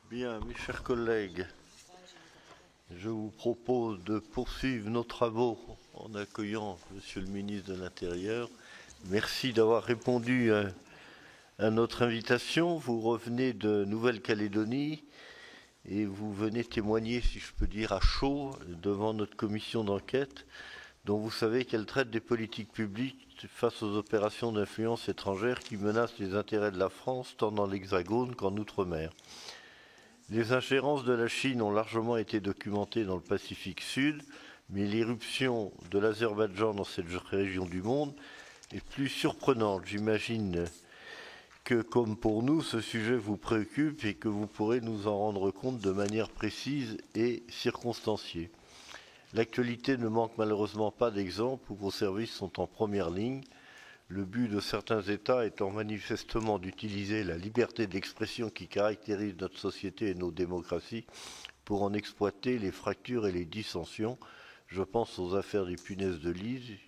Bien, mes chers collègues, je vous propose de poursuivre nos travaux en accueillant Monsieur le ministre de l'Intérieur. Merci d'avoir répondu à notre invitation. Vous revenez de Nouvelle-Calédonie et vous venez témoigner, si je peux dire, à chaud devant notre commission d'enquête, dont vous savez qu'elle traite des politiques publiques face aux opérations d'influence étrangère qui menacent les intérêts de la France, tant dans l'Hexagone qu'en Outre-mer. Les ingérences de la Chine ont largement été documentées dans le Pacifique Sud, mais l'irruption de l'Azerbaïdjan dans cette région du monde est plus surprenante. J'imagine que, comme pour nous, ce sujet vous préoccupe et que vous pourrez nous en rendre compte de manière précise et circonstanciée. L'actualité ne manque malheureusement pas d'exemples où vos services sont en première ligne. Le but de certains États étant manifestement d'utiliser la liberté d'expression qui caractérise notre société et nos démocraties pour en exploiter les fractures et les dissensions. Je pense aux affaires des punaises de lit,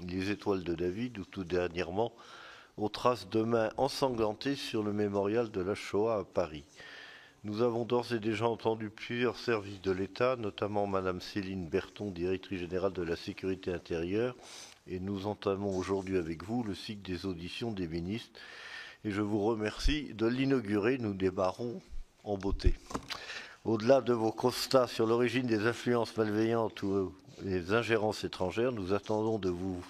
les étoiles de David ou tout dernièrement aux traces de mains ensanglantées sur le mémorial de la Shoah à Paris. Nous avons d'ores et déjà entendu plusieurs services de l'État, notamment Madame Céline Berton, directrice générale de la Sécurité intérieure, et nous entamons aujourd'hui avec vous le cycle des auditions des ministres. Et je vous remercie de l'inaugurer. Nous démarrons en beauté. Au-delà de vos constats sur l'origine des influences malveillantes ou les ingérences étrangères, nous attendons de vous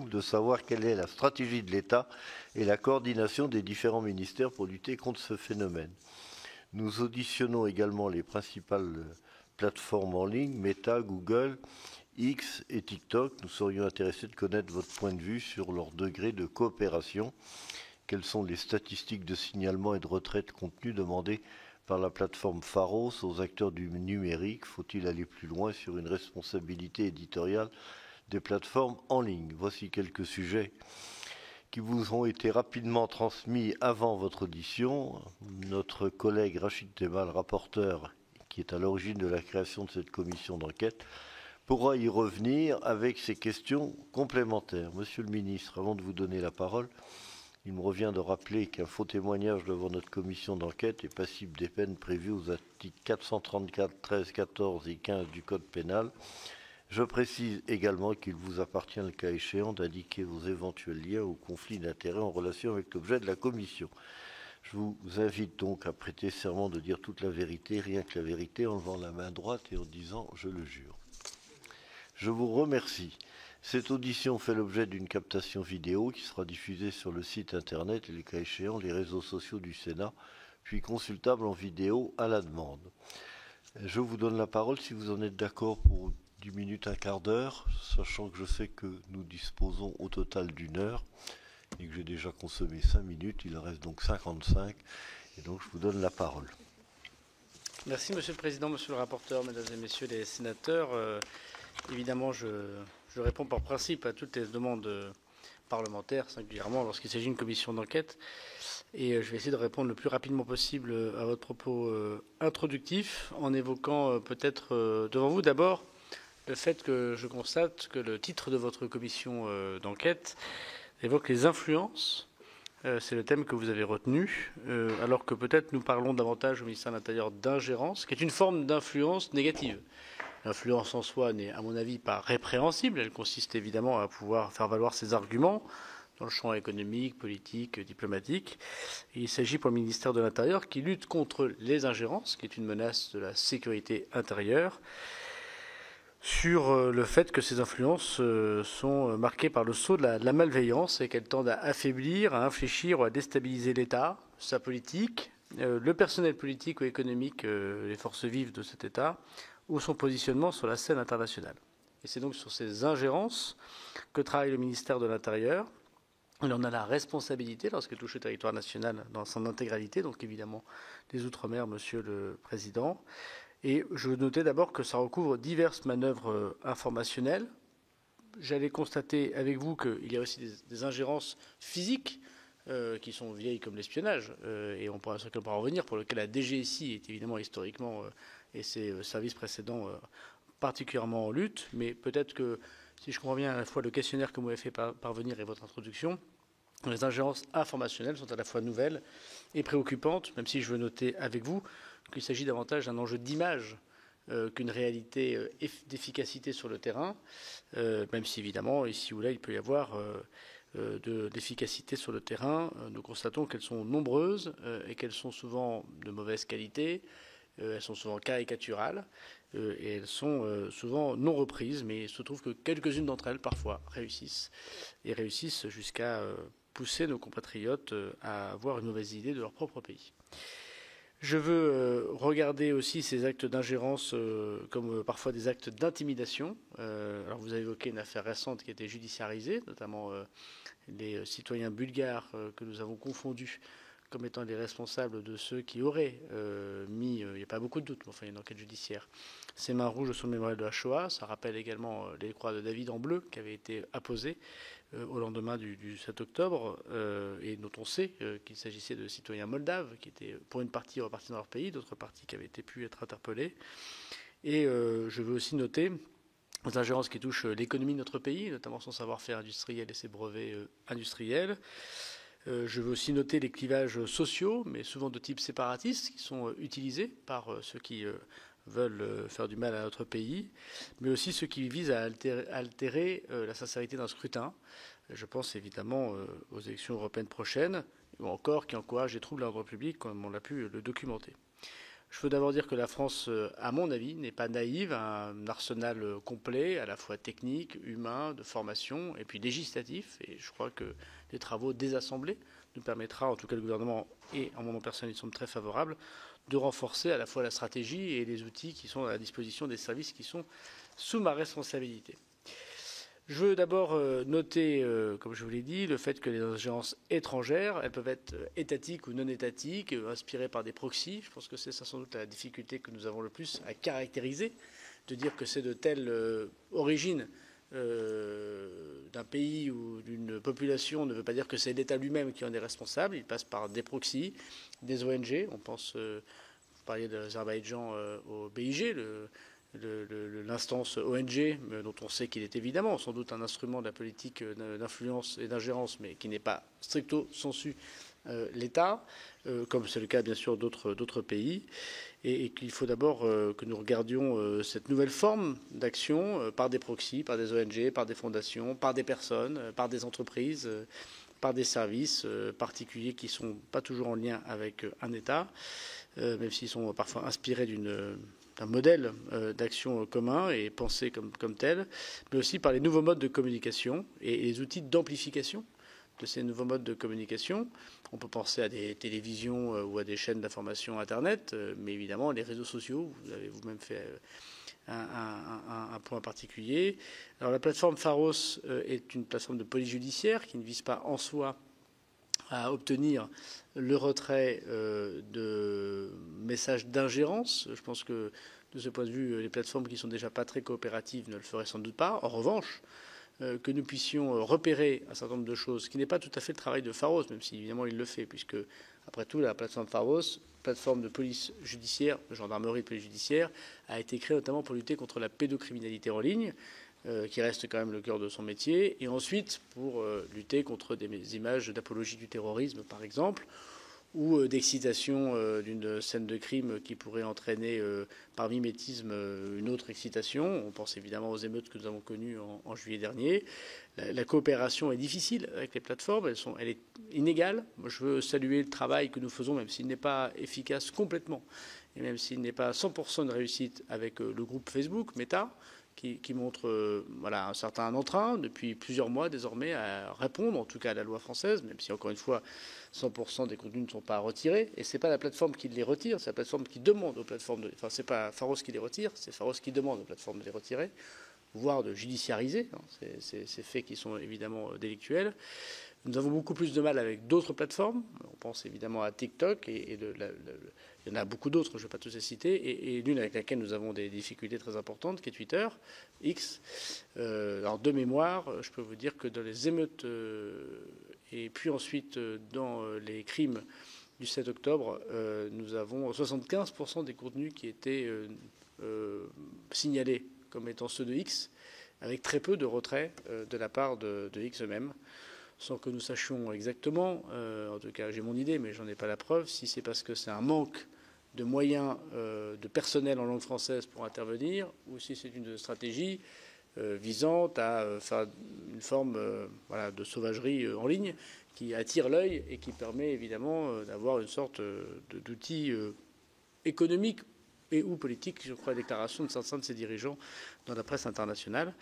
de savoir quelle est la stratégie de l'État et la coordination des différents ministères pour lutter contre ce phénomène. Nous auditionnons également les principales plateformes en ligne, Meta, Google, X et TikTok. Nous serions intéressés de connaître votre point de vue sur leur degré de coopération. Quelles sont les statistiques de signalement et de retrait de contenu demandées par la plateforme Pharos aux acteurs du numérique? Faut-il aller plus loin sur une responsabilité éditoriale des plateformes en ligne? Voici quelques sujets qui vous ont été rapidement transmis avant votre audition. Notre collègue Rachid Temal, rapporteur, qui est à l'origine de la création de cette commission d'enquête, pourra y revenir avec ses questions complémentaires. Monsieur le ministre, avant de vous donner la parole, il me revient de rappeler qu'un faux témoignage devant notre commission d'enquête est passible des peines prévues aux articles 434, 13, 14 et 15 du Code pénal. Je précise également qu'il vous appartient, le cas échéant, d'indiquer vos éventuels liens ou conflits d'intérêts en relation avec l'objet de la commission. Je vous invite donc à prêter serment de dire toute la vérité, rien que la vérité, en levant la main droite et en disant « je le jure ». Je vous remercie. Cette audition fait l'objet d'une captation vidéo qui sera diffusée sur le site internet et, le cas échéant, les réseaux sociaux du Sénat, puis consultable en vidéo à la demande. Je vous donne la parole si vous en êtes d'accord pour 10 minutes, un quart d'heure, sachant que je sais que nous disposons au total d'une heure et que j'ai déjà consommé 5 minutes, il en reste donc 55, et donc je vous donne la parole. Merci Monsieur le Président, Monsieur le rapporteur, Mesdames et Messieurs les sénateurs. Évidemment, je réponds par principe à toutes les demandes parlementaires, singulièrement lorsqu'il s'agit d'une commission d'enquête. Et je vais essayer de répondre le plus rapidement possible à votre propos introductif, en évoquant peut-être devant vous d'abord le fait que je constate que le titre de votre commission d'enquête évoque les influences. C'est le thème que vous avez retenu, alors que peut-être nous parlons davantage au ministère de l'Intérieur d'ingérence, qui est une forme d'influence négative. L'influence en soi n'est, à mon avis, pas répréhensible. Elle consiste évidemment à pouvoir faire valoir ses arguments dans le champ économique, politique, diplomatique. Et il s'agit pour le ministère de l'Intérieur qui lutte contre les ingérences, qui est une menace de la sécurité intérieure, sur le fait que ces influences sont marquées par le sceau de la malveillance et qu'elles tendent à affaiblir, à infléchir ou à déstabiliser l'État, sa politique, le personnel politique ou économique, les forces vives de cet État, ou son positionnement sur la scène internationale. Et c'est donc sur ces ingérences que travaille le ministère de l'Intérieur. Il en a la responsabilité lorsqu'elle touche le territoire national dans son intégralité, donc évidemment les Outre-mer, Monsieur le Président. Et je notais d'abord que ça recouvre diverses manœuvres informationnelles. J'allais constater avec vous qu'il y a aussi des ingérences physiques qui sont vieilles comme l'espionnage, et on pourra certainement en revenir, pour lequel la DGSI est évidemment historiquement, et ses services précédents, particulièrement en lutte. Mais peut-être que, si je comprends bien à la fois le questionnaire que vous m'avez fait parvenir et votre introduction, Les ingérences informationnelles sont à la fois nouvelles et préoccupantes, même si je veux noter avec vous qu'il s'agit davantage d'un enjeu d'image qu'une réalité d'efficacité sur le terrain, même si évidemment, ici ou là, il peut y avoir de l'efficacité sur le terrain. Nous constatons qu'elles sont nombreuses et qu'elles sont souvent de mauvaise qualité, elles sont souvent caricaturales et elles sont souvent non reprises, mais il se trouve que quelques-unes d'entre elles, parfois, réussissent jusqu'à pousser nos compatriotes à avoir une mauvaise idée de leur propre pays. Je veux regarder aussi ces actes d'ingérence comme parfois des actes d'intimidation. Alors vous avez évoqué une affaire récente qui a été judiciarisée, notamment les citoyens bulgares que nous avons confondus comme étant les responsables de ceux qui auraient mis, il n'y a pas beaucoup de doutes, mais enfin il y a une enquête judiciaire, ces mains rouges sur le mémorial de la Shoah. Ça rappelle également les croix de David en bleu qui avaient été apposées au lendemain du 7 octobre, et dont on sait qu'il s'agissait de citoyens moldaves qui étaient pour une partie repartis dans leur pays, d'autres parties qui avaient pu être interpellées. Et je veux aussi noter les ingérences qui touchent l'économie de notre pays, notamment son savoir-faire industriel et ses brevets industriels. Je veux aussi noter les clivages sociaux, mais souvent de type séparatiste, qui sont utilisés par ceux qui veulent faire du mal à notre pays, mais aussi ceux qui visent à altérer la sincérité d'un scrutin. Je pense évidemment aux élections européennes prochaines, ou encore qui encouragent les troubles à l'ordre public, comme on a pu le documenter. Je veux d'abord dire que la France, à mon avis, n'est pas naïve, a un arsenal complet, à la fois technique, humain, de formation, et puis législatif. Et je crois que les travaux des assemblées nous permettra, en tout cas le gouvernement et en mon nom personnel, ils sont très favorables, de renforcer à la fois la stratégie et les outils qui sont à la disposition des services qui sont sous ma responsabilité. Je veux d'abord noter, comme je vous l'ai dit, le fait que les ingérences étrangères, elles peuvent être étatiques ou non étatiques, inspirées par des proxys. Je pense que c'est ça sans doute la difficulté que nous avons le plus à caractériser, de dire que c'est de telle origine d'un pays ou d'une population ne veut pas dire que c'est l'État lui-même qui en est responsable. Il passe par des proxys, des ONG. On pense, vous parliez de l'Azerbaïdjan au BIG, l'instance ONG, dont on sait qu'il est évidemment sans doute un instrument de la politique d'influence et d'ingérence, mais qui n'est pas stricto sensu l'État, comme c'est le cas bien sûr d'autres pays, et qu'il faut d'abord que nous regardions cette nouvelle forme d'action par des proxys, par des ONG, par des fondations, par des personnes, par des entreprises, par des services particuliers qui ne sont pas toujours en lien avec un État, même s'ils sont parfois inspirés d'un modèle d'action commun et pensé comme tel, mais aussi par les nouveaux modes de communication et les outils d'amplification de ces nouveaux modes de communication. On peut penser à des télévisions ou à des chaînes d'information Internet, mais évidemment les réseaux sociaux, vous avez vous-même fait un point particulier. Alors la plateforme Pharos est une plateforme de police judiciaire qui ne vise pas en soi à obtenir le retrait de messages d'ingérence. Je pense que de ce point de vue, les plateformes qui sont déjà pas très coopératives ne le feraient sans doute pas. En revanche, que nous puissions repérer un certain nombre de choses, ce qui n'est pas tout à fait le travail de Pharos, même si évidemment il le fait, puisque après tout la plateforme Pharos, plateforme de police judiciaire, de gendarmerie de police judiciaire, a été créée notamment pour lutter contre la pédocriminalité en ligne, qui reste quand même le cœur de son métier, et ensuite pour lutter contre des images d'apologie du terrorisme, par exemple, ou d'excitation d'une scène de crime qui pourrait entraîner par mimétisme une autre excitation. On pense évidemment aux émeutes que nous avons connues en juillet dernier. La coopération est difficile avec les plateformes, elle est inégale. Moi, je veux saluer le travail que nous faisons, même s'il n'est pas efficace complètement, et même s'il n'est pas 100% de réussite avec le groupe Facebook, Meta, qui montre voilà, un certain entrain depuis plusieurs mois désormais à répondre, en tout cas à la loi française, même si encore une fois 100% des contenus ne sont pas retirés. Et ce n'est pas la plateforme qui les retire, c'est la plateforme qui demande aux plateformes enfin, c'est pas Pharos qui les retire, c'est Pharos qui demande aux plateformes de les retirer, voire de judiciariser ces faits qui sont évidemment délictuels. Nous avons beaucoup plus de mal avec d'autres plateformes. On pense évidemment à TikTok et il y en a beaucoup d'autres, je ne vais pas tous les citer, et l'une avec laquelle nous avons des difficultés très importantes, qui est Twitter, X. Alors de mémoire, je peux vous dire que dans les émeutes et puis ensuite dans les crimes du 7 octobre, nous avons 75% des contenus qui étaient signalés comme étant ceux de X, avec très peu de retraits de la part de X eux-mêmes. sans que nous sachions exactement, en tout cas j'ai mon idée, mais j'en ai pas la preuve, si c'est parce que c'est un manque de moyens de personnel en langue française pour intervenir, ou si c'est une stratégie visant à faire une forme de sauvagerie en ligne qui attire l'œil et qui permet évidemment d'avoir une sorte d'outil économique et ou politique, je crois, la déclaration de certains de ses dirigeants dans la presse internationale.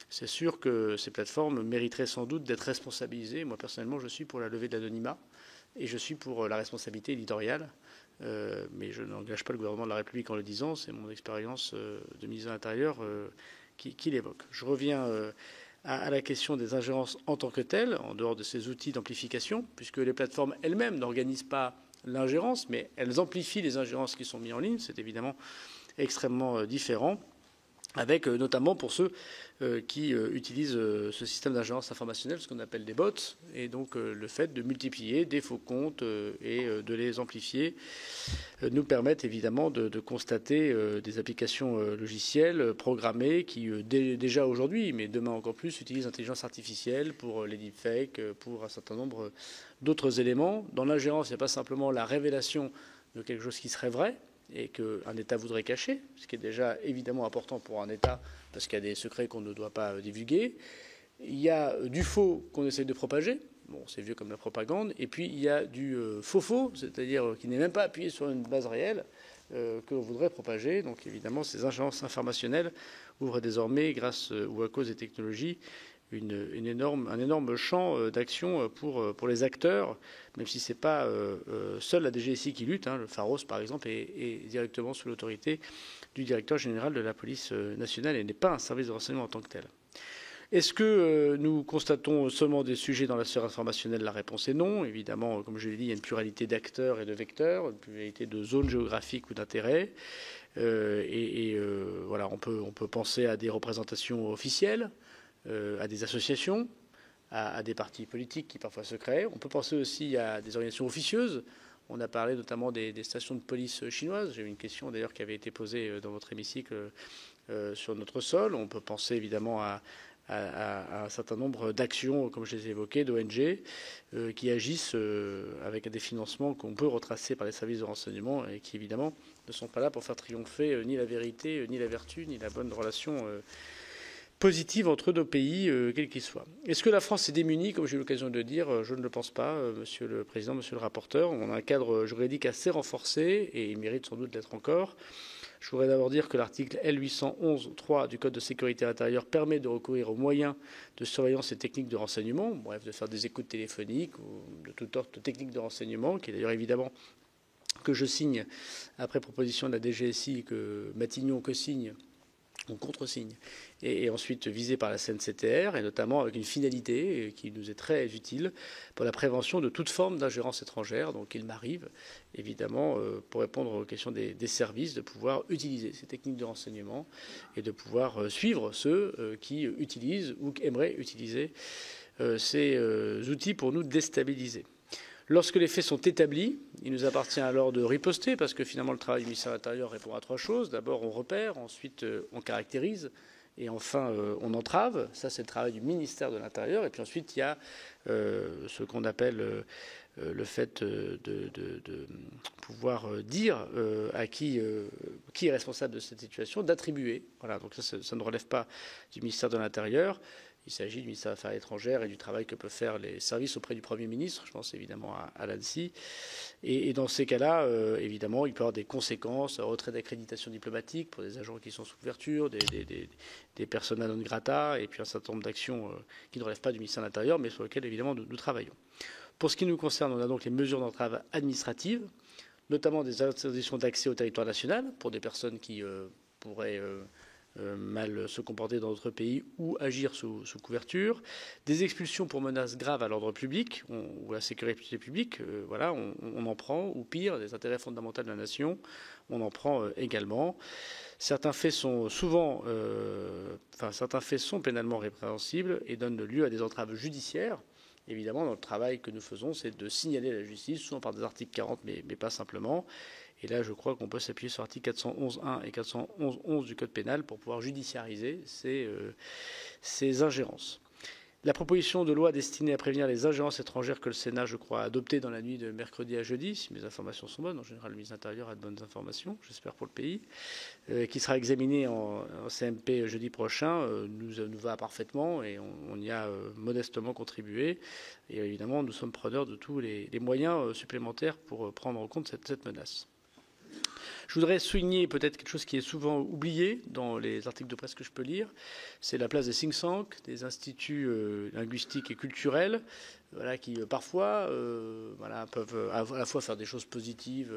C'est sûr que ces plateformes mériteraient sans doute d'être responsabilisées. Moi, personnellement, je suis pour la levée de l'anonymat et je suis pour la responsabilité éditoriale. Mais je n'engage pas le gouvernement de la République en le disant. C'est mon expérience de ministre de l'Intérieur qui l'évoque. Je reviens à la question des ingérences en tant que telles, en dehors de ces outils d'amplification, puisque les plateformes elles-mêmes n'organisent pas l'ingérence, mais elles amplifient les ingérences qui sont mises en ligne. C'est évidemment extrêmement différent, avec notamment pour ceux qui utilisent ce système d'ingérence informationnelle, ce qu'on appelle des bots, et donc le fait de multiplier des faux comptes et de les amplifier nous permettent évidemment de constater des applications logicielles programmées qui déjà aujourd'hui, mais demain encore plus, utilisent l'intelligence artificielle pour les deepfakes, pour un certain nombre d'autres éléments. Dans l'ingérence, il n'y a pas simplement la révélation de quelque chose qui serait vrai, et qu'un État voudrait cacher, ce qui est déjà évidemment important pour un État, parce qu'il y a des secrets qu'on ne doit pas divulguer. Il y a du faux qu'on essaie de propager, bon, c'est vieux comme la propagande, et puis il y a du faux-faux, c'est-à-dire qui n'est même pas appuyé sur une base réelle, que l'on voudrait propager. Donc évidemment, ces ingérences informationnelles ouvrent désormais, grâce ou à cause des technologies, un énorme champ d'action pour les acteurs, même si ce n'est pas seule la DGSI qui lutte. Le Pharos, par exemple, est directement sous l'autorité du directeur général de la police nationale et n'est pas un service de renseignement en tant que tel. Est-ce que nous constatons seulement des sujets dans la sphère informationnelle? La réponse est non. Évidemment, comme je l'ai dit, il y a une pluralité d'acteurs et de vecteurs, une pluralité de zones géographiques ou d'intérêts. Voilà, on peut penser à des représentations officielles, à des associations, à des partis politiques qui parfois se créent. On peut penser aussi à des organisations officieuses. On a parlé notamment des stations de police chinoises. J'ai eu une question d'ailleurs qui avait été posée dans votre hémicycle sur notre sol. On peut penser évidemment à un certain nombre d'actions, comme je les ai évoquées, d'ONG, qui agissent avec des financements qu'on peut retracer par les services de renseignement et qui évidemment ne sont pas là pour faire triompher ni la vérité, ni la vertu, ni la bonne relation positive entre nos pays, quels qu'ils soient. Est-ce que la France est démunie, comme j'ai eu l'occasion de le dire? Je ne le pense pas, Monsieur le Président, Monsieur le rapporteur. On a un cadre juridique assez renforcé et il mérite sans doute d'être encore. Je voudrais d'abord dire que l'article L811.3 du Code de sécurité intérieure permet de recourir aux moyens de surveillance et techniques de renseignement, bref, de faire des écoutes téléphoniques ou de toutes sortes de techniques de renseignement, qui est d'ailleurs évidemment que je signe après proposition de la DGSI, que Matignon co-signe, on contresigne, et ensuite visé par la CNCTR, et notamment avec une finalité qui nous est très utile pour la prévention de toute forme d'ingérence étrangère. Donc il m'arrive, évidemment, pour répondre aux questions des services, de pouvoir utiliser ces techniques de renseignement et de pouvoir suivre ceux qui utilisent ou qui aimeraient utiliser ces outils pour nous déstabiliser. Lorsque les faits sont établis, il nous appartient alors de riposter, parce que finalement le travail du ministère de l'Intérieur répond à trois choses. D'abord, on repère, ensuite on caractérise, et enfin on entrave. Ça, c'est le travail du ministère de l'Intérieur. Et puis ensuite, il y a ce qu'on appelle le fait de pouvoir dire à qui est responsable de cette situation, d'attribuer. Voilà, donc ça ne relève pas du ministère de l'Intérieur. Il s'agit du ministère des Affaires étrangères et du travail que peuvent faire les services auprès du Premier ministre. Je pense évidemment à l'ANSSI. Et dans ces cas-là, évidemment, il peut y avoir des conséquences, retrait d'accréditation diplomatique pour des agents qui sont sous couverture, des persona non grata, et puis un certain nombre d'actions qui ne relèvent pas du ministère de l'Intérieur, mais sur lesquelles, évidemment, nous travaillons. Pour ce qui nous concerne, on a donc les mesures d'entrave administratives, notamment des interdictions d'accès au territoire national pour des personnes qui pourraient mal se comporter dans notre pays ou agir sous couverture, des expulsions pour menaces graves à l'ordre public ou à la sécurité publique, voilà, on en prend, ou pire, des intérêts fondamentaux de la nation, on en prend également. Certains faits sont pénalement répréhensibles et donnent lieu à des entraves judiciaires. Évidemment, dans le travail que nous faisons, c'est de signaler la justice, souvent par des articles 40, mais pas simplement. Et là, je crois qu'on peut s'appuyer sur l'article 411.1 et 411.11 du Code pénal pour pouvoir judiciariser ces ingérences. La proposition de loi destinée à prévenir les ingérences étrangères que le Sénat, je crois, a adoptée dans la nuit de mercredi à jeudi, si mes informations sont bonnes. En général, le ministre de l'Intérieur a de bonnes informations, j'espère pour le pays, qui sera examinée en CMP jeudi prochain, nous va parfaitement et on y a modestement contribué. Et évidemment, nous sommes preneurs de tous les moyens supplémentaires pour prendre en compte cette menace. Je voudrais souligner peut-être quelque chose qui est souvent oublié dans les articles de presse que je peux lire, c'est la place des think tanks, des instituts linguistiques et culturels, voilà, qui parfois voilà, peuvent à la fois faire des choses positives,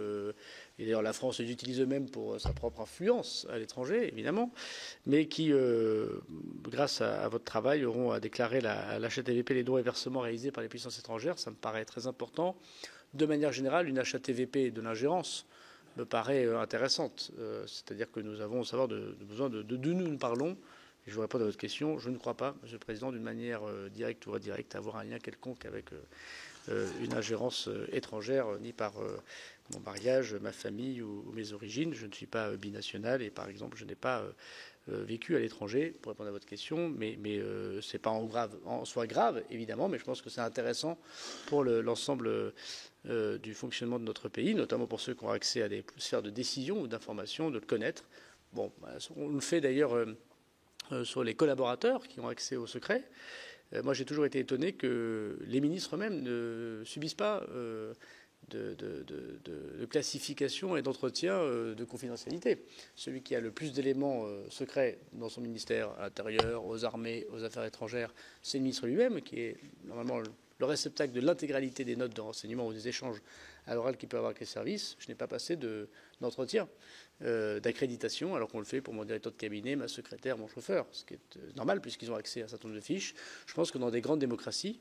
et d'ailleurs la France les utilise eux-mêmes pour sa propre influence à l'étranger, évidemment, mais qui, grâce à votre travail, auront à déclarer à l'HATVP les dons et versements réalisés par les puissances étrangères. Ça me paraît très important. De manière générale, une HATVP de l'ingérence me paraît intéressante. C'est-à-dire que nous avons savoir besoin de nous parlons. Et je vous réponds à votre question. Je ne crois pas, Monsieur le Président, d'une manière directe ou indirecte, avoir un lien quelconque avec une ingérence étrangère, ni par mon mariage, ma famille ou mes origines. Je ne suis pas binational et, par exemple, je n'ai pas vécu à l'étranger, pour répondre à votre question, mais ce n'est pas en soi grave, évidemment, mais je pense que c'est intéressant pour l'ensemble du fonctionnement de notre pays, notamment pour ceux qui ont accès à des sphères de décision ou d'information, de le connaître. Bon, on le fait d'ailleurs sur les collaborateurs qui ont accès au secret. Moi, j'ai toujours été étonné que les ministres eux-mêmes ne subissent pas de classification et d'entretien de confidentialité. Celui qui a le plus d'éléments secrets dans son ministère, à l'intérieur, aux armées, aux affaires étrangères, c'est le ministre lui-même, qui est normalement le réceptacle de l'intégralité des notes de renseignement ou des échanges à l'oral qu'il peut avoir avec les services. Je n'ai pas passé d'entretien, d'accréditation, alors qu'on le fait pour mon directeur de cabinet, ma secrétaire, mon chauffeur, ce qui est normal puisqu'ils ont accès à un certain nombre de fiches. Je pense que dans des grandes démocraties,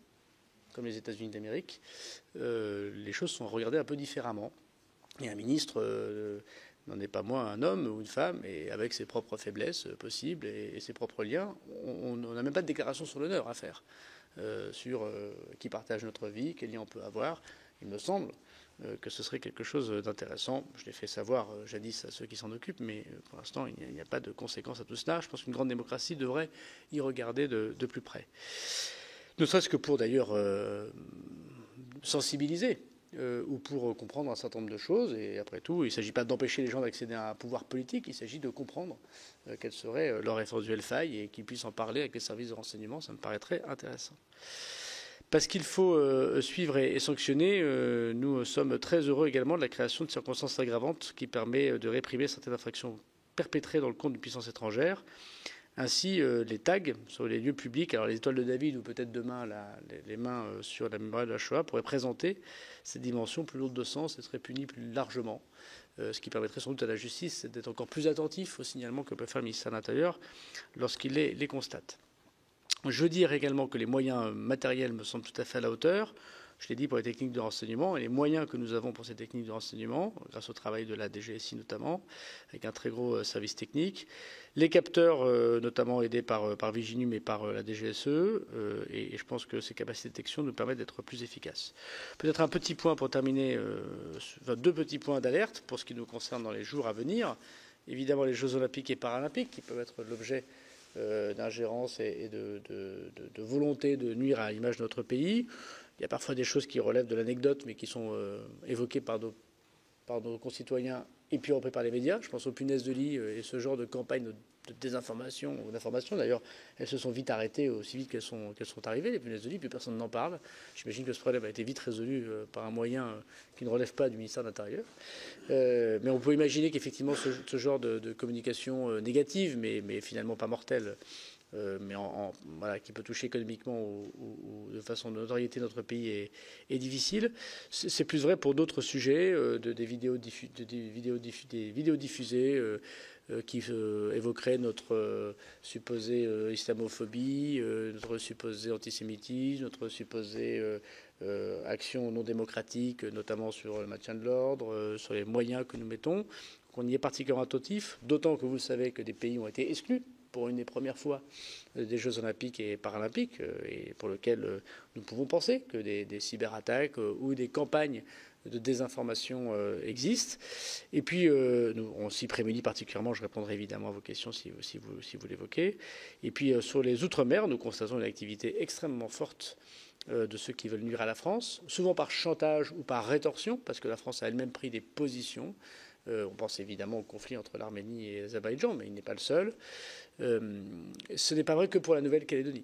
comme les États-Unis d'Amérique, les choses sont regardées un peu différemment. Et un ministre n'en est pas moins un homme ou une femme, et avec ses propres faiblesses possibles et ses propres liens. On n'a même pas de déclaration sur l'honneur à faire sur qui partage notre vie, quel lien on peut avoir. Il me semble que ce serait quelque chose d'intéressant. Je l'ai fait savoir jadis à ceux qui s'en occupent, mais pour l'instant, il n'y a pas de conséquences à tout cela. Je pense qu'une grande démocratie devrait y regarder de plus près. Ne serait-ce que pour d'ailleurs sensibiliser ou pour comprendre un certain nombre de choses. Et après tout, il ne s'agit pas d'empêcher les gens d'accéder à un pouvoir politique, il s'agit de comprendre quelles seraient leurs éventuelles failles et qu'ils puissent en parler avec les services de renseignement. Ça me paraît très intéressant. Parce qu'il faut suivre et sanctionner, nous sommes très heureux également de la création de circonstances aggravantes qui permet de réprimer certaines infractions perpétrées dans le compte d'une puissance étrangère. Ainsi, les tags sur les lieux publics, alors les étoiles de David ou peut-être demain les mains sur la mémoire de la Shoah pourraient présenter cette dimension plus lourde de sens et seraient punies plus largement, ce qui permettrait sans doute à la justice d'être encore plus attentif aux signalements que peut faire le ministère de l'Intérieur lorsqu'il les constate. Je veux dire également que les moyens matériels me semblent tout à fait à la hauteur. Je l'ai dit pour les techniques de renseignement et les moyens que nous avons pour ces techniques de renseignement, grâce au travail de la DGSI notamment, avec un très gros service technique. Les capteurs, notamment aidés par Viginum et par la DGSE, et je pense que ces capacités de détection nous permettent d'être plus efficaces. Peut-être un petit point pour terminer, deux petits points d'alerte pour ce qui nous concerne dans les jours à venir. Évidemment, les Jeux olympiques et paralympiques qui peuvent être l'objet d'ingérence et de volonté de nuire à l'image de notre pays. Il y a parfois des choses qui relèvent de l'anecdote, mais qui sont évoquées par nos concitoyens et puis repris par les médias. Je pense aux punaises de lit et ce genre de campagne de désinformation ou d'information. D'ailleurs, elles se sont vite arrêtées aussi vite qu'elles sont arrivées, les punaises de lit, puis personne n'en parle. J'imagine que ce problème a été vite résolu par un moyen qui ne relève pas du ministère de l'Intérieur. Mais on peut imaginer qu'effectivement ce genre de communication négative, mais finalement pas mortelle, mais voilà, qui peut toucher économiquement ou de façon de notoriété notre pays est difficile. C'est plus vrai pour d'autres sujets, des vidéos diffusées qui évoqueraient notre supposée islamophobie, notre supposé antisémitisme, notre supposée action non démocratique, notamment sur le maintien de l'ordre, sur les moyens que nous mettons. On y est particulièrement attentif, d'autant que vous le savez que des pays ont été exclus pour une des premières fois des Jeux olympiques et paralympiques, et pour lequel nous pouvons penser que des cyberattaques ou des campagnes de désinformation existent. Et puis, on s'y prémunit particulièrement. Je répondrai évidemment à vos questions si vous l'évoquez. Et puis, sur les Outre-mer, nous constatons une activité extrêmement forte de ceux qui veulent nuire à la France, souvent par chantage ou par rétorsion, parce que la France a elle-même pris des positions. On pense évidemment au conflit entre l'Arménie et l'Azerbaïdjan, mais il n'est pas le seul. Ce n'est pas vrai que pour la Nouvelle-Calédonie.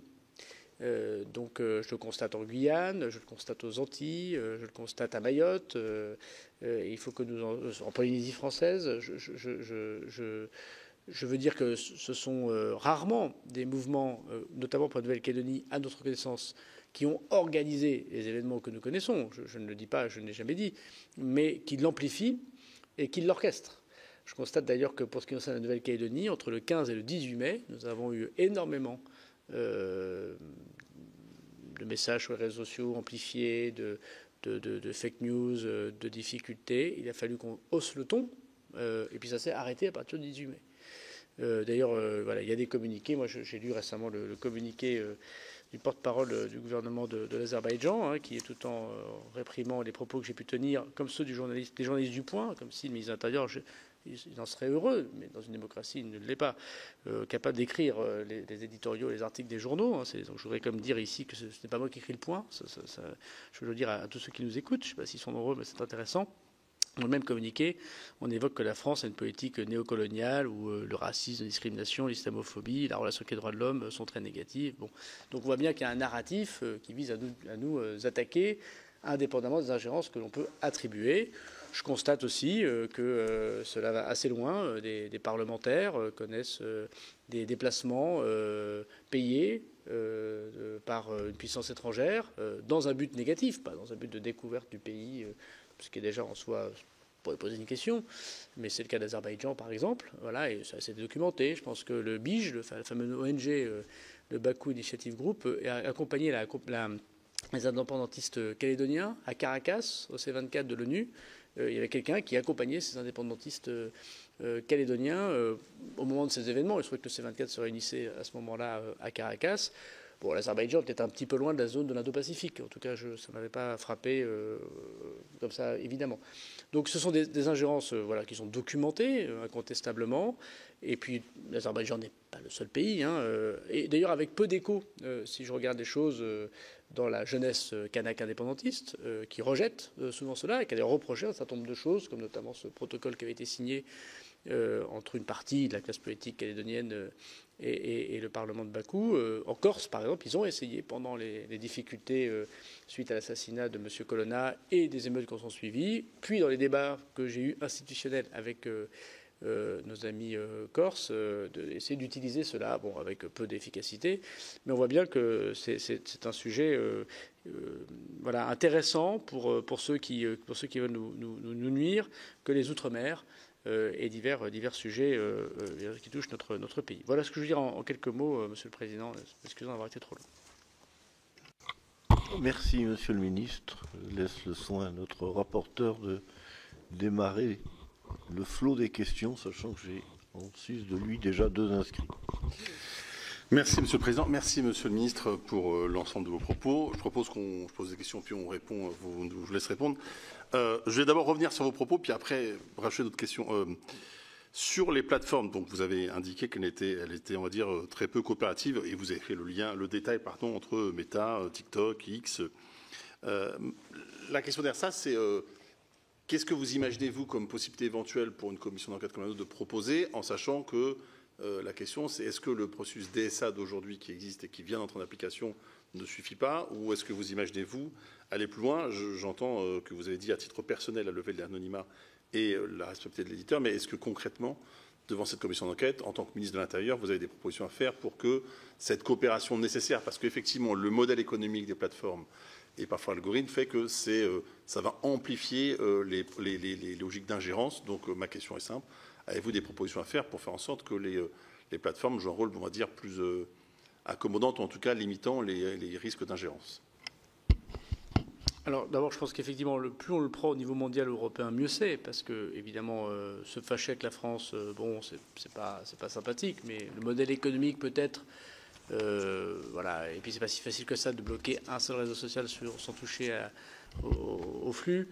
Donc je le constate en Guyane, je le constate aux Antilles, je le constate à Mayotte. Il faut que nous en Polynésie française. Je veux dire que ce sont rarement des mouvements, notamment pour la Nouvelle-Calédonie, à notre connaissance, qui ont organisé les événements que nous connaissons. Je ne le dis pas, je ne l'ai jamais dit, mais qui l'amplifient et qui l'orchestrent. Je constate d'ailleurs que pour ce qui concerne la Nouvelle-Calédonie, entre le 15 et le 18 mai, nous avons eu énormément de messages sur les réseaux sociaux amplifiés, de fake news, de difficultés. Il a fallu qu'on hausse le ton, et puis ça s'est arrêté à partir du 18 mai. D'ailleurs, voilà, il y a des communiqués. Moi, j'ai lu récemment le communiqué du porte-parole du gouvernement de l'Azerbaïdjan, qui est tout en réprimant les propos que j'ai pu tenir, comme ceux des journalistes du Point, comme si le ministre de l'Intérieur, il en serait heureux, mais dans une démocratie, il ne l'est pas, capable d'écrire les éditoriaux, les articles des journaux. Donc je voudrais comme dire ici que ce n'est pas moi qui écris le Point. Je veux le dire à tous ceux qui nous écoutent. Je ne sais pas s'ils sont nombreux, mais c'est intéressant. Dans le même communiqué, on évoque que la France a une politique néocoloniale où le racisme, la discrimination, l'islamophobie, la relation avec les droits de l'homme sont très négatives. Bon. Donc on voit bien qu'il y a un narratif qui vise à nous attaquer indépendamment des ingérences que l'on peut attribuer. Je constate aussi que cela va assez loin. Des parlementaires connaissent des déplacements payés par une puissance étrangère dans un but négatif, pas dans un but de découverte du pays, ce qui est déjà en soi, on pourrait poser une question, mais c'est le cas d'Azerbaïdjan par exemple, voilà, et ça s'est documenté. Je pense que le BIJ, la fameuse ONG, le Baku Initiative Group, a accompagné les indépendantistes calédoniens à Caracas, au C24 de l'ONU. Il y avait quelqu'un qui accompagnait ces indépendantistes calédoniens au moment de ces événements. Il se trouvait que le C24 se réunissait à ce moment-là à Caracas. Bon, l'Azerbaïdjan est peut-être un petit peu loin de la zone de l'Indo-Pacifique. En tout cas, ça ne m'avait pas frappé comme ça, évidemment. Donc ce sont des ingérences qui sont documentées, incontestablement. Et puis l'Azerbaïdjan n'est pas le seul pays. Et d'ailleurs, avec peu d'écho, si je regarde les choses dans la jeunesse kanak indépendantiste, qui rejette souvent cela et qui a d'ailleurs reproché un certain nombre de choses, comme notamment ce protocole qui avait été signé entre une partie de la classe politique calédonienne et le Parlement de Bakou. En Corse, par exemple, ils ont essayé, pendant les difficultés suite à l'assassinat de M. Colonna et des émeutes qui en sont suivies, puis dans les débats que j'ai eus institutionnels avec nos amis corses, d'essayer d'utiliser cela, bon, avec peu d'efficacité. Mais on voit bien que c'est un sujet intéressant pour ceux qui veulent nous nuire, que les Outre-mer et divers sujets qui touchent notre pays. Voilà ce que je veux dire en quelques mots, Monsieur le Président. Excusez-moi d'avoir été trop long. Merci, Monsieur le Ministre. Je laisse le soin à notre rapporteur de démarrer le flot des questions, sachant que j'ai en sus de lui déjà 2 inscrits. Merci, Monsieur le Président. Merci, Monsieur le Ministre, pour l'ensemble de vos propos. Je propose qu'on pose des questions, puis on répond. Je vous laisse répondre. Je vais d'abord revenir sur vos propos, puis après rajouter d'autres questions. Sur les plateformes, donc vous avez indiqué qu'elle était, on va dire, très peu coopérative, et vous avez fait le détail, entre Meta, TikTok, X. La question derrière ça, c'est qu'est-ce que vous imaginez, vous, comme possibilité éventuelle pour une commission d'enquête comme la nôtre de proposer, en sachant que la question, c'est est-ce que le processus DSA d'aujourd'hui qui existe et qui vient d'entrer en application ne suffit pas, ou est-ce que vous imaginez, vous, aller plus loin? J'entends que vous avez dit à titre personnel la levée de l'anonymat et la responsabilité de l'éditeur, mais est-ce que concrètement, devant cette commission d'enquête, en tant que ministre de l'Intérieur, vous avez des propositions à faire pour que cette coopération nécessaire, parce qu'effectivement, le modèle économique des plateformes et parfois l'algorithme fait que ça va amplifier les logiques d'ingérence. Donc ma question est simple. Avez-vous des propositions à faire pour faire en sorte que les plateformes jouent un rôle, on va dire, plus accommodant, ou en tout cas limitant les risques d'ingérence? Alors d'abord, je pense qu'effectivement, plus on le prend au niveau mondial ou européen, mieux c'est, parce que évidemment, se fâcher avec la France, bon, c'est pas sympathique, mais le modèle économique peut-être, et puis c'est pas si facile que ça de bloquer un seul réseau social sans toucher au flux.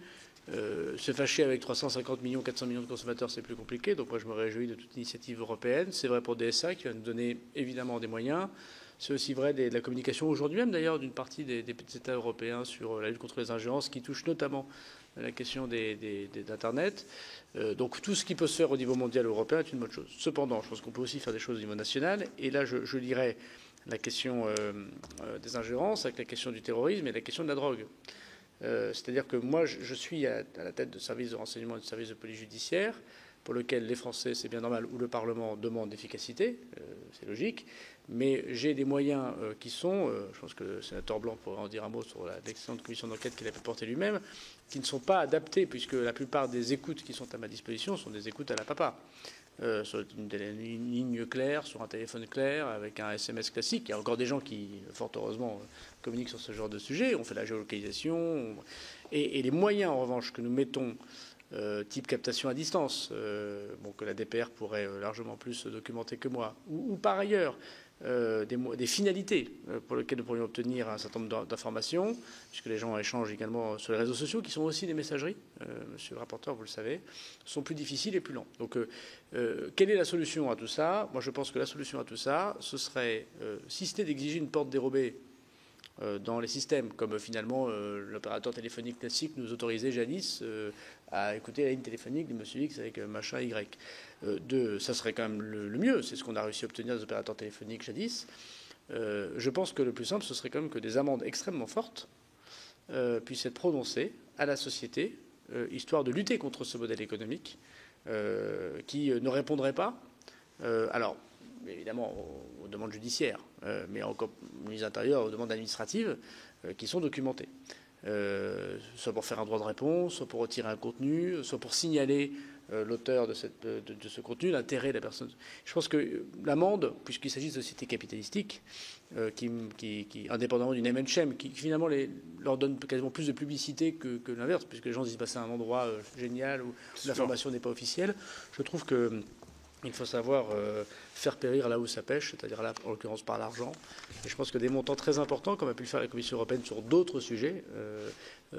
Se fâcher avec 350 millions, 400 millions de consommateurs, c'est plus compliqué. Donc moi, je me réjouis de toute initiative européenne. C'est vrai pour DSA, qui va nous donner évidemment des moyens. C'est aussi vrai de la communication aujourd'hui même, d'ailleurs, d'une partie des États européens sur la lutte contre les ingérences, qui touche notamment la question d'Internet. Donc tout ce qui peut se faire au niveau mondial ou européen est une bonne chose. Cependant, je pense qu'on peut aussi faire des choses au niveau national. Et là, je lirai la question des ingérences avec la question du terrorisme et la question de la drogue. C'est-à-dire que moi, je suis à la tête de services de renseignement et de services de police judiciaire, pour lequel les Français, c'est bien normal, ou le Parlement demande d'efficacité, c'est logique, mais j'ai des moyens qui sont, je pense que le sénateur Blanc pourrait en dire un mot sur l'excellente commission d'enquête qu'il a pu porter lui-même, qui ne sont pas adaptés, puisque la plupart des écoutes qui sont à ma disposition sont des écoutes à la papa. Sur une ligne claire, sur un téléphone clair, avec un SMS classique. Il y a encore des gens qui, fort heureusement, communiquent sur ce genre de sujet. On fait la géolocalisation. Et les moyens, en revanche, que nous mettons, type captation à distance, que la DPR pourrait largement plus documenter que moi, ou par ailleurs, des finalités pour lesquelles nous pourrions obtenir un certain nombre d'informations, puisque les gens échangent également sur les réseaux sociaux, qui sont aussi des messageries, monsieur le rapporteur, vous le savez, sont plus difficiles et plus lents. Donc, quelle est la solution à tout ça? Moi, je pense que la solution à tout ça, ce serait, si c'était d'exiger une porte dérobée dans les systèmes, comme finalement l'opérateur téléphonique classique nous autorisait jadis à écouter la ligne téléphonique de monsieur X avec machin Y. Ça serait quand même le mieux, c'est ce qu'on a réussi à obtenir des opérateurs téléphoniques jadis. Je pense que le plus simple, ce serait quand même que des amendes extrêmement fortes puissent être prononcées à la société, histoire de lutter contre ce modèle économique qui ne répondrait pas. Alors, évidemment, aux demandes judiciaires, mais encore au ministère de l'Intérieur, aux demandes administratives qui sont documentées. Soit pour faire un droit de réponse, soit pour retirer un contenu, soit pour signaler l'auteur de ce contenu, l'intérêt de la personne. Je pense que l'amende, puisqu'il s'agit de sociétés capitalistiques, qui indépendamment d'une M&M, qui finalement leur donne quasiment plus de publicité que l'inverse, puisque les gens disent c'est un endroit génial où l'information n'est pas officielle, je trouve que il faut savoir faire périr là où ça pêche, c'est-à-dire là, en l'occurrence, par l'argent. Et je pense que des montants très importants, comme a pu le faire la Commission européenne sur d'autres sujets,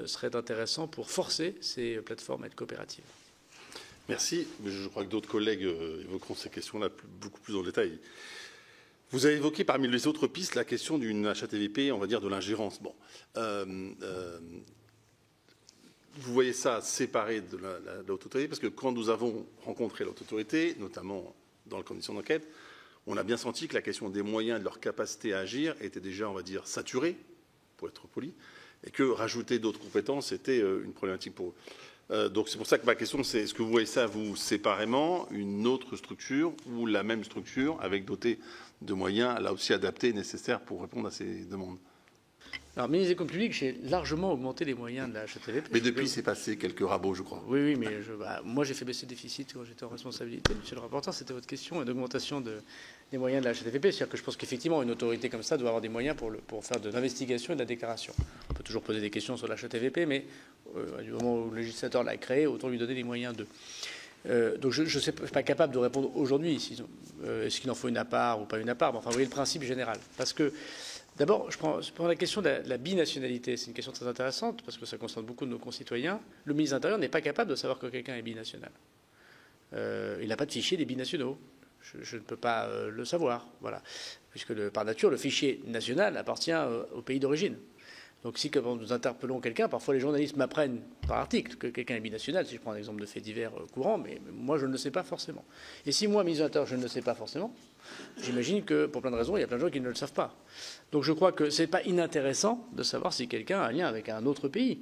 seraient intéressants pour forcer ces plateformes à être coopératives. Merci. Je crois que d'autres collègues évoqueront ces questions-là beaucoup plus en détail. Vous avez évoqué parmi les autres pistes la question d'une HATVP, on va dire de l'ingérence. Bon. Vous voyez ça séparé de la haute autorité, parce que quand nous avons rencontré la haute autorité, notamment dans les conditions d'enquête, on a bien senti que la question des moyens et de leur capacité à agir était déjà, on va dire, saturée, pour être poli, et que rajouter d'autres compétences était une problématique pour eux. Donc c'est pour ça que ma question, c'est est-ce que vous voyez ça, vous, séparément, une autre structure ou la même structure, avec doté de moyens, là aussi adaptés, nécessaires pour répondre à ces demandes? Alors, ministre des Comptes publics, j'ai largement augmenté les moyens de la HATVP. Mais depuis, c'est passé quelques rabots, je crois. Oui, mais moi, j'ai fait baisser le déficit quand j'étais en responsabilité. Monsieur le rapporteur, c'était votre question, une augmentation des moyens de la HATVP. C'est-à-dire que je pense qu'effectivement, une autorité comme ça doit avoir des moyens pour faire de l'investigation et de la déclaration. On peut toujours poser des questions sur la HATVP, mais du moment où le législateur l'a créé, autant lui donner les moyens de... donc je ne suis pas capable de répondre aujourd'hui. Est-ce qu'il en faut une à part ou pas une à part? Enfin, vous voyez le principe général. Parce que... D'abord, je prends la question de la binationalité. C'est une question très intéressante parce que ça concerne beaucoup de nos concitoyens. Le ministre de l'Intérieur n'est pas capable de savoir que quelqu'un est binational. Il n'a pas de fichier des binationaux. Je ne peux pas le savoir. Voilà. Puisque par nature, le fichier national appartient au pays d'origine. Donc si, quand nous interpellons quelqu'un, parfois les journalistes m'apprennent par article que quelqu'un est binational, si je prends un exemple de fait divers courant, mais moi je ne le sais pas forcément. Et si moi, ministre de l'Intérieur, je ne le sais pas forcément, j'imagine que pour plein de raisons, il y a plein de gens qui ne le savent pas. Donc je crois que ce n'est pas inintéressant de savoir si quelqu'un a un lien avec un autre pays,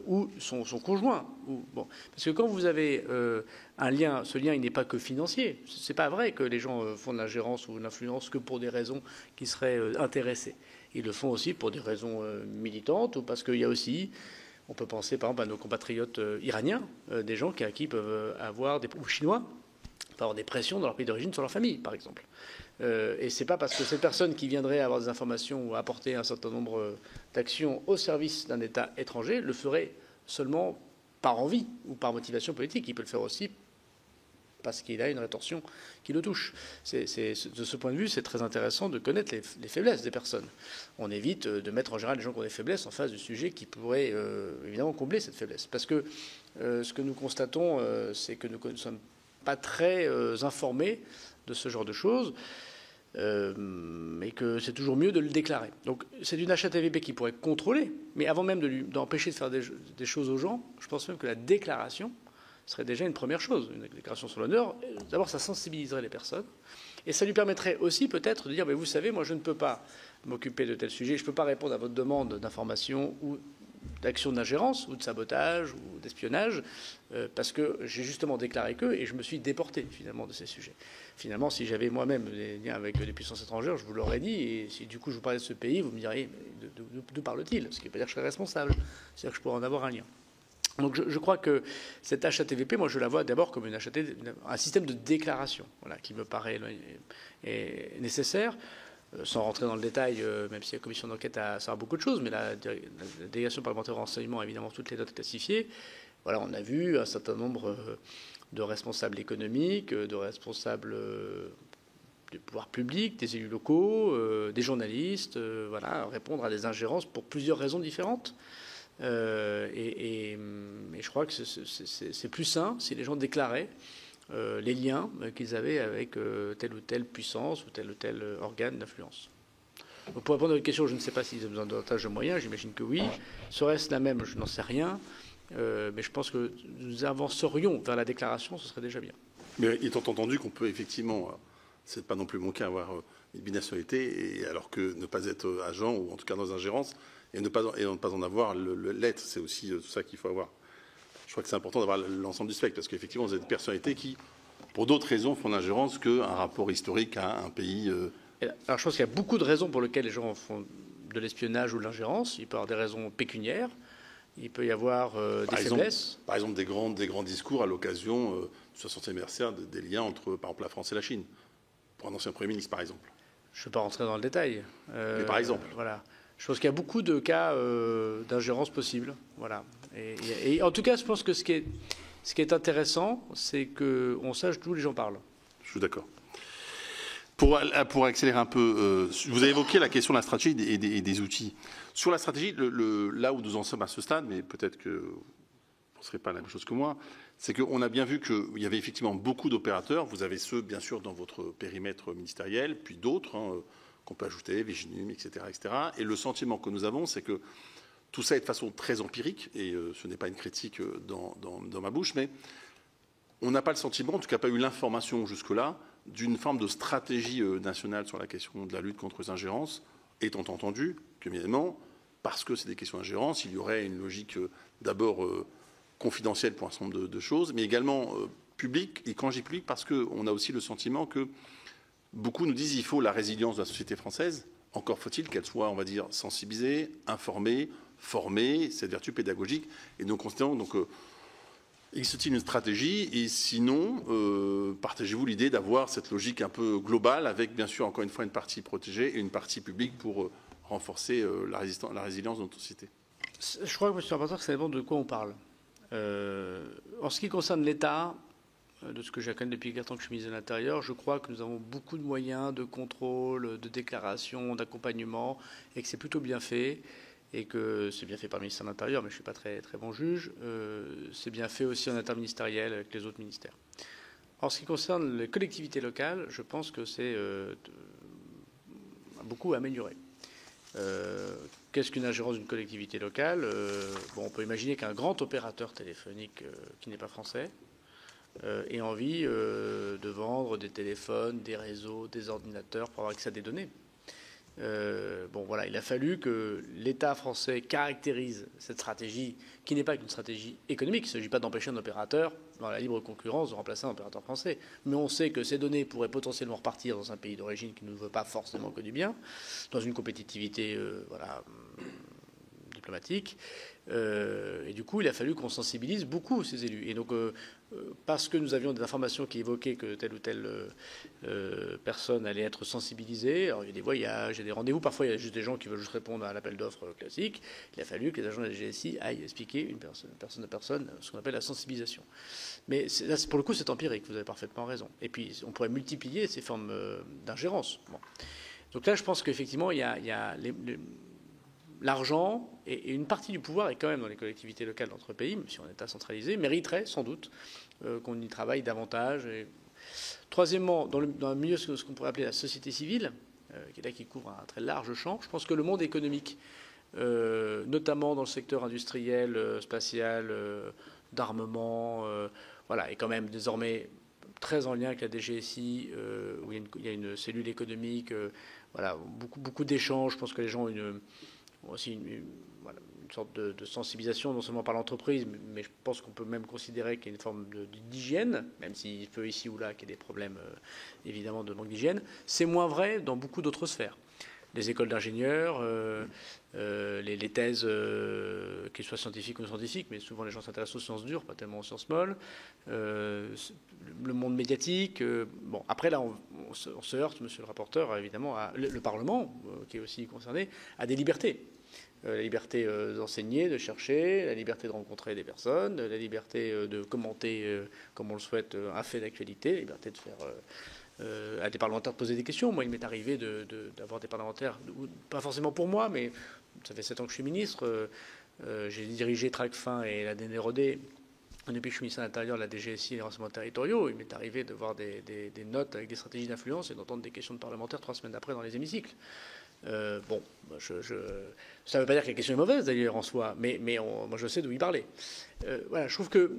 ou son conjoint. Bon. Parce que quand vous avez un lien, ce lien il n'est pas que financier. Ce n'est pas vrai que les gens font de l'ingérence ou de l'influence que pour des raisons qui seraient intéressées. Ils le font aussi pour des raisons militantes ou parce qu'il y a aussi, on peut penser par exemple à nos compatriotes iraniens, des gens qui peuvent avoir, ou chinois, peuvent avoir des pressions dans leur pays d'origine sur leur famille, par exemple. Et ce n'est pas parce que cette personne qui viendrait avoir des informations ou apporter un certain nombre d'actions au service d'un État étranger le ferait seulement par envie ou par motivation politique. Il peut le faire aussi parce qu'il a une rétorsion qui le touche. De ce point de vue, c'est très intéressant de connaître les faiblesses des personnes. On évite de mettre en général les gens qui ont des faiblesses en face du sujet qui pourrait évidemment combler cette faiblesse. Parce que ce que nous constatons, c'est que nous ne sommes pas très informés de ce genre de choses. Et que c'est toujours mieux de le déclarer. Donc c'est une HATVP qui pourrait contrôler, mais avant même d'empêcher de faire des choses aux gens, je pense même que la déclaration serait déjà une première chose. Une déclaration sur l'honneur, d'abord ça sensibiliserait les personnes, et ça lui permettrait aussi peut-être de dire, mais vous savez, moi je ne peux pas m'occuper de tel sujet, je ne peux pas répondre à votre demande d'information ou d'action d'ingérence ou de sabotage ou d'espionnage parce que j'ai justement déclaré que et je me suis déporté finalement de ces sujets. Finalement, si j'avais moi-même des liens avec des puissances étrangères, je vous l'aurais dit, et si du coup je vous parlais de ce pays, vous me diriez d'où parle-t-il? Ce qui ne veut pas dire que je serais responsable, c'est-à-dire que je pourrais en avoir un lien. Donc je crois que cette HATVP, moi je la vois d'abord comme un système de déclaration, voilà, qui me paraît nécessaire. Sans rentrer dans le détail, même si la commission d'enquête saura beaucoup de choses, mais la délégation parlementaire au renseignement a évidemment toutes les notes classifiées. Voilà, on a vu un certain nombre de responsables économiques, de responsables du pouvoir public, des élus locaux, des journalistes, voilà, répondre à des ingérences pour plusieurs raisons différentes. Et je crois que c'est plus sain si les gens déclaraient les liens qu'ils avaient avec telle ou telle puissance ou tel organe d'influence. Donc pour répondre à votre question, je ne sais pas s'ils ont besoin de davantage de moyens, j'imagine que oui. Serait-ce la même? Je n'en sais rien. Mais je pense que nous avancerions vers la déclaration, ce serait déjà bien. Mais étant entendu qu'on peut effectivement, c'est pas non plus mon cas, avoir une binationalité, et alors que ne pas être agent, ou en tout cas dans ingérence, et ne pas en avoir l'être, c'est aussi tout ça qu'il faut avoir. Je crois que c'est important d'avoir l'ensemble du spectre, parce qu'effectivement, vous êtes des personnalités qui, pour d'autres raisons, font l'ingérence qu'un rapport historique à un pays. Alors je pense qu'il y a beaucoup de raisons pour lesquelles les gens font de l'espionnage ou de l'ingérence. Il peut y avoir des raisons pécuniaires, il peut y avoir des faiblesses. Par exemple, des grands discours à l'occasion du 60e anniversaire des liens entre, par exemple, la France et la Chine, pour un ancien Premier ministre, par exemple. Je ne vais pas rentrer dans le détail. Mais par exemple. Voilà. Je pense qu'il y a beaucoup de cas d'ingérence possibles. Voilà. Et en tout cas, je pense que ce qui est intéressant, c'est qu'on sache d'où les gens parlent. Je suis d'accord. Pour accélérer un peu, vous avez évoqué la question de la stratégie et des outils. Sur la stratégie, là où nous en sommes à ce stade, mais peut-être que vous ne serez pas la même chose que moi, c'est qu'on a bien vu qu'il y avait effectivement beaucoup d'opérateurs. Vous avez ceux, bien sûr, dans votre périmètre ministériel, puis d'autres qu'on peut ajouter, Viginum, etc., etc. Et le sentiment que nous avons, c'est que tout ça est de façon très empirique, et ce n'est pas une critique dans ma bouche, mais on n'a pas le sentiment, en tout cas pas eu l'information jusque-là, d'une forme de stratégie nationale sur la question de la lutte contre les ingérences, étant entendu que, bien évidemment, parce que c'est des questions d'ingérence, il y aurait une logique d'abord confidentielle pour un certain nombre de choses, mais également publique. Et quand je dis public, parce qu'on a aussi le sentiment que beaucoup nous disent qu'il faut la résilience de la société française. Encore faut-il qu'elle soit, on va dire, sensibilisée, informée, formée, cette vertu pédagogique. Et nous considérons donc existe-t-il une stratégie? Et sinon, partagez-vous l'idée d'avoir cette logique un peu globale avec, bien sûr, encore une fois, une partie protégée et une partie publique pour renforcer la résilience de notre société? Je crois que, M. le rapporteur, ça dépend de quoi on parle. En ce qui concerne l'État, de ce que je connais depuis 4 ans que je suis ministre de l'Intérieur, je crois que nous avons beaucoup de moyens de contrôle, de déclaration, d'accompagnement, et que c'est plutôt bien fait. Et que c'est bien fait par le ministère de l'Intérieur, mais je ne suis pas très, très bon juge. C'est bien fait aussi en interministériel avec les autres ministères. En ce qui concerne les collectivités locales, je pense que c'est beaucoup amélioré. Qu'est-ce qu'une ingérence d'une collectivité locale? On peut imaginer qu'un grand opérateur téléphonique qui n'est pas français ait envie de vendre des téléphones, des réseaux, des ordinateurs pour avoir accès à des données. Voilà, il a fallu que l'État français caractérise cette stratégie qui n'est pas qu'une stratégie économique. Il ne s'agit pas d'empêcher un opérateur dans la libre concurrence de remplacer un opérateur français. Mais on sait que ces données pourraient potentiellement repartir dans un pays d'origine qui ne veut pas forcément que du bien, dans une compétitivité diplomatique. Et du coup, il a fallu qu'on sensibilise beaucoup ces élus. Et donc, parce que nous avions des informations qui évoquaient que telle ou telle personne allait être sensibilisée, alors il y a des voyages, il y a des rendez-vous, parfois il y a juste des gens qui veulent juste répondre à l'appel d'offres classique, il a fallu que les agents de la DGSI aillent expliquer une personne à personne ce qu'on appelle la sensibilisation. Mais là, pour le coup, c'est empirique, vous avez parfaitement raison. Et puis, on pourrait multiplier ces formes d'ingérence. Bon. Donc là, je pense qu'effectivement, il y a l'argent et une partie du pouvoir est quand même dans les collectivités locales d'entre pays, même si on est État centralisé, mériterait sans doute qu'on y travaille davantage. Et troisièmement, dans le milieu de ce qu'on pourrait appeler la société civile, qui est là qui couvre un très large champ, je pense que le monde économique, notamment dans le secteur industriel, spatial, d'armement, voilà, est quand même désormais très en lien avec la DGSI, où il y a une cellule économique, voilà, beaucoup d'échanges. Je pense que les gens ont aussi une sorte de sensibilisation, non seulement par l'entreprise, mais je pense qu'on peut même considérer qu'il y a une forme d'hygiène, même s'il peut ici ou là qu'il y ait des problèmes, évidemment, de manque d'hygiène. C'est moins vrai dans beaucoup d'autres sphères. Les écoles d'ingénieurs, les thèses, qu'elles soient scientifiques ou non scientifiques, mais souvent les gens s'intéressent aux sciences dures, pas tellement aux sciences molles. Le monde médiatique. Bon, après là, on se heurte, monsieur le rapporteur, évidemment, le Parlement, qui est aussi concerné, à des libertés. La liberté d'enseigner, de chercher, la liberté de rencontrer des personnes, la liberté de commenter, comme on le souhaite, un fait d'actualité, la liberté de faire... à des parlementaires de poser des questions. Moi, il m'est arrivé d'avoir des parlementaires, pas forcément pour moi, mais ça fait 7 ans que je suis ministre. J'ai dirigé Tracfin et la DNROD depuis que je suis ministre de l'Intérieur, la DGSI et les renseignements territoriaux. Il m'est arrivé de voir des notes avec des stratégies d'influence et d'entendre des questions de parlementaires 3 semaines après dans les hémicycles. Bon, ça ne veut pas dire que la question est mauvaise d'ailleurs en soi, mais moi je sais d'où il parlait. Voilà, je trouve que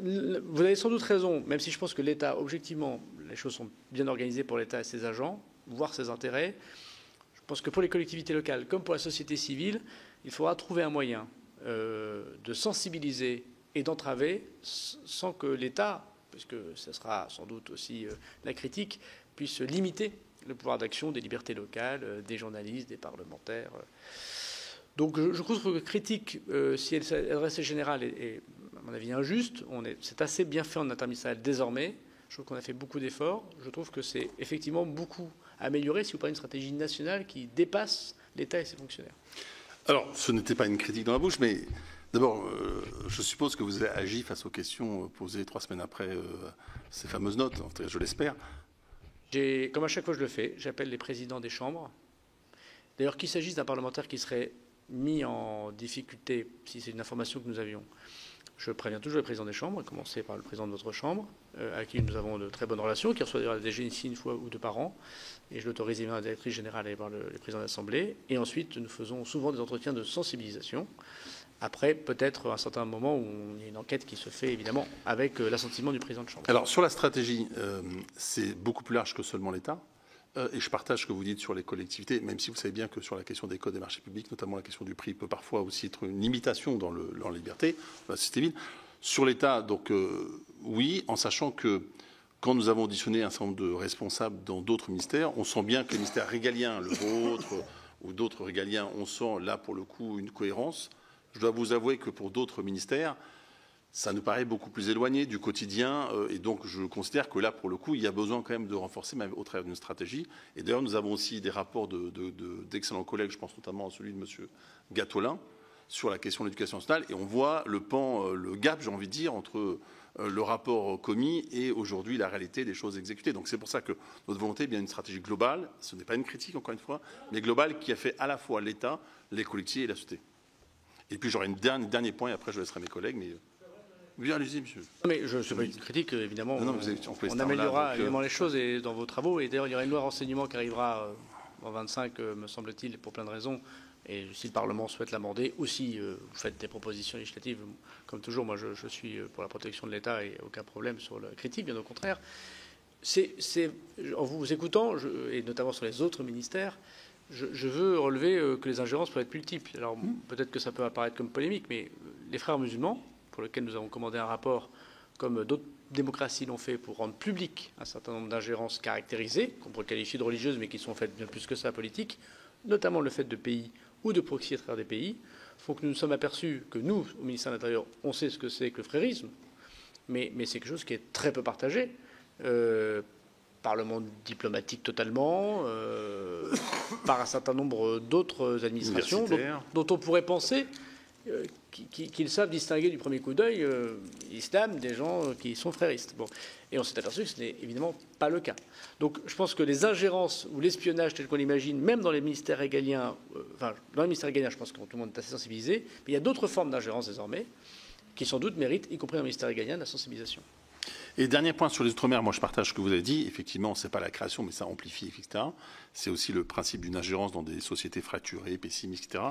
vous avez sans doute raison, même si je pense que l'État, objectivement, les choses sont bien organisées pour l'État et ses agents, voire ses intérêts. Je pense que pour les collectivités locales, comme pour la société civile, il faudra trouver un moyen de sensibiliser et d'entraver sans que l'État, puisque ce sera sans doute aussi la critique, puisse limiter le pouvoir d'action des libertés locales, des journalistes, des parlementaires. Donc je trouve que critique, si elle s'adresse générale, est à mon avis injuste. C'est assez bien fait en interministériel désormais. Je trouve qu'on a fait beaucoup d'efforts. Je trouve que c'est effectivement beaucoup amélioré si vous parlez d'une stratégie nationale qui dépasse l'État et ses fonctionnaires. Alors, ce n'était pas une critique dans la bouche, mais d'abord, je suppose que vous avez agi face aux questions posées 3 semaines après ces fameuses notes, en tout cas, je l'espère. Comme à chaque fois je le fais, j'appelle les présidents des chambres. D'ailleurs, qu'il s'agisse d'un parlementaire qui serait mis en difficulté, si c'est une information que nous avions, je préviens toujours les présidents des chambres, à commencer par le président de votre chambre, à qui nous avons de très bonnes relations, qui reçoit la DGSI une fois ou 2 par an, et je l'autorise évidemment à la directrice générale à aller voir les présidents de l'Assemblée. Et ensuite, nous faisons souvent des entretiens de sensibilisation. Après, peut-être un certain moment où il y a une enquête qui se fait, évidemment, avec l'assentiment du président de chambre. Alors, sur la stratégie, c'est beaucoup plus large que seulement l'État. Et je partage ce que vous dites sur les collectivités, même si vous savez bien que sur la question des codes des marchés publics, notamment la question du prix, peut parfois aussi être une limitation dans la liberté, dans la société civile. Sur l'État, donc, oui, en sachant que quand nous avons auditionné un certain nombre de responsables dans d'autres ministères, on sent bien que les ministères régaliens, le vôtre ou d'autres régaliens, on sent là, pour le coup, une cohérence. Je dois vous avouer que pour d'autres ministères, ça nous paraît beaucoup plus éloigné du quotidien. Et donc, je considère que là, pour le coup, il y a besoin quand même de renforcer, mais au travers d'une stratégie. Et d'ailleurs, nous avons aussi des rapports d'excellents collègues, je pense notamment à celui de M. Gattolin, sur la question de l'éducation nationale. Et on voit le gap, j'ai envie de dire, entre le rapport commis et aujourd'hui la réalité des choses exécutées. Donc, c'est pour ça que notre volonté est bien une stratégie globale. Ce n'est pas une critique, encore une fois, mais globale qui a fait à la fois l'État, les collectivités et la société. Et puis j'aurai un dernier point, et après je laisserai mes collègues. Mais oui, allez-y, monsieur. Non, mais je ne fais pas une critique, évidemment. Non, on améliorera évidemment les choses et dans vos travaux. Et d'ailleurs, il y aura une loi renseignement qui arrivera en 25, me semble-t-il, pour plein de raisons. Et si le Parlement souhaite l'amender, ou si vous faites des propositions législatives, comme toujours, moi je suis pour la protection de l'État et aucun problème sur la critique, bien au contraire. En vous écoutant, et notamment sur les autres ministères, je veux relever que les ingérences peuvent être multiples. Alors peut-être que ça peut apparaître comme polémique, mais les frères musulmans, pour lesquels nous avons commandé un rapport, comme d'autres démocraties l'ont fait, pour rendre public un certain nombre d'ingérences caractérisées, qu'on pourrait qualifier de religieuses, mais qui sont faites bien plus que ça politiques, notamment le fait de pays ou de proxy à travers des pays, font que nous nous sommes aperçus que nous, au ministère de l'Intérieur, on sait ce que c'est que le frérisme, mais c'est quelque chose qui est très peu partagé par le monde diplomatique totalement, par un certain nombre d'autres administrations dont on pourrait penser qu'ils savent distinguer du premier coup d'œil l'islam des gens qui sont fréristes. Bon. Et on s'est aperçu que ce n'est évidemment pas le cas. Donc je pense que les ingérences ou l'espionnage tel qu'on l'imagine, même dans les ministères régaliens, dans les ministères régaliens, je pense que tout le monde est assez sensibilisé, mais il y a d'autres formes d'ingérence désormais qui sans doute méritent, y compris dans le ministère régalien, de la sensibilisation. Et dernier point sur les Outre-mer, moi je partage ce que vous avez dit. Effectivement, ce n'est pas la création, mais ça amplifie, etc. C'est aussi le principe d'une ingérence dans des sociétés fracturées, pessimistes, etc.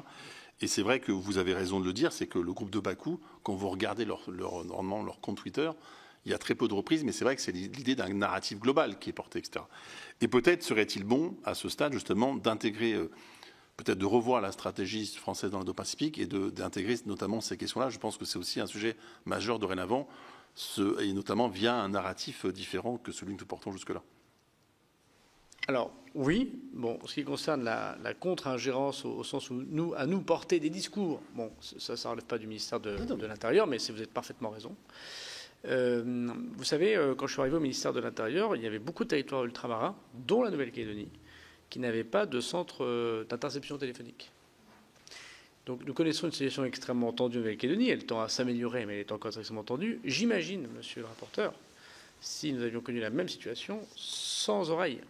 Et c'est vrai que vous avez raison de le dire, c'est que le groupe de Bakou, quand vous regardez leur compte Twitter, il y a très peu de reprises, mais c'est vrai que c'est l'idée d'un narratif global qui est porté, etc. Et peut-être serait-il bon, à ce stade, justement, d'intégrer, peut-être de revoir la stratégie française dans l'Indo-Pacifique et d'intégrer notamment ces questions-là. Je pense que c'est aussi un sujet majeur dorénavant, et notamment via un narratif différent que celui que nous portons jusque-là. Alors, oui. Bon, ce qui concerne la contre-ingérence, au sens où à nous porter des discours, bon, ça ne relève pas du ministère de l'Intérieur, mais vous avez parfaitement raison. Vous savez, quand je suis arrivé au ministère de l'Intérieur, il y avait beaucoup de territoires ultramarins, dont la Nouvelle-Calédonie, qui n'avaient pas de centre d'interception téléphonique. Donc nous connaissons une situation extrêmement tendue en Nouvelle-Calédonie. Elle tend à s'améliorer, mais elle est encore extrêmement tendue. J'imagine, monsieur le rapporteur, si nous avions connu la même situation, sans oreilles,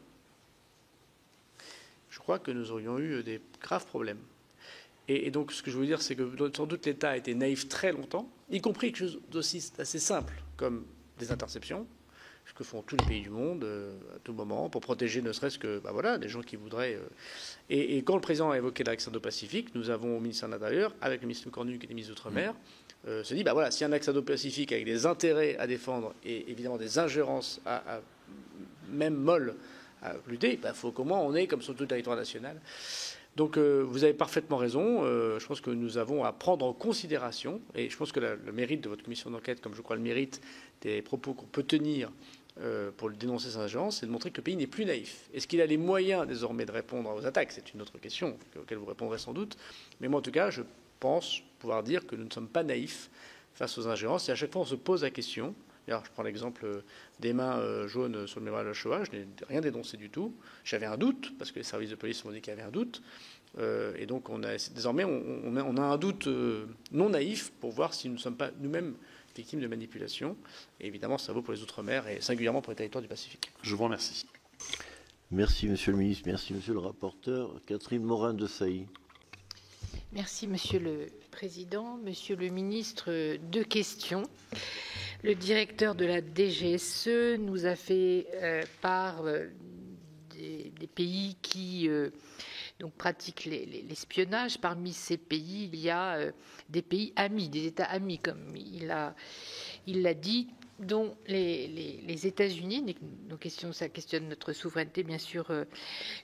je crois que nous aurions eu des graves problèmes. Et donc, ce que je veux dire, c'est que sans doute l'État a été naïf très longtemps, y compris quelque chose d'aussi assez simple comme des interceptions, ce que font tous les pays du monde à tout moment, pour protéger ne serait-ce que des gens qui voudraient. Et quand le président a évoqué l'axe Indo-Pacifique, nous avons au ministère de l'Intérieur, avec le ministre Cornu, qui est le ministre d'Outre-mer, se dit s'il y a un axe Indo-Pacifique avec des intérêts à défendre et évidemment des ingérences même molles à lutter, il faut comment on est comme sur tout le territoire national. Donc vous avez parfaitement raison. Je pense que nous avons à prendre en considération, et je pense que le mérite de votre commission d'enquête, comme je crois le mérite des propos qu'on peut tenir pour dénoncer ces ingérences, c'est de montrer que le pays n'est plus naïf. Est-ce qu'il a les moyens désormais de répondre aux attaques? C'est une autre question auquel vous répondrez sans doute. Mais moi, en tout cas, je pense pouvoir dire que nous ne sommes pas naïfs face aux ingérences. Et à chaque fois, on se pose la question. D'ailleurs, je prends l'exemple des mains jaunes sur le mémorial de Shoah. Je n'ai rien dénoncé du tout. J'avais un doute, parce que les services de police m'ont dit qu'il y avait un doute. Et donc, désormais, on a un doute non naïf pour voir si nous ne sommes pas nous-mêmes victimes de manipulation. Et évidemment, ça vaut pour les Outre-mer et singulièrement pour les territoires du Pacifique. Je vous remercie. Merci, monsieur le ministre. Merci, monsieur le rapporteur. Catherine Morin-Desailly. Merci, Monsieur le Président. Monsieur le Ministre, deux questions. Le directeur de la DGSE nous a fait part des pays qui donc pratiquent l'espionnage. Parmi ces pays, il y a des pays amis, des États amis, comme il l'a dit, dont les États-Unis. Ça questionne notre souveraineté, bien sûr,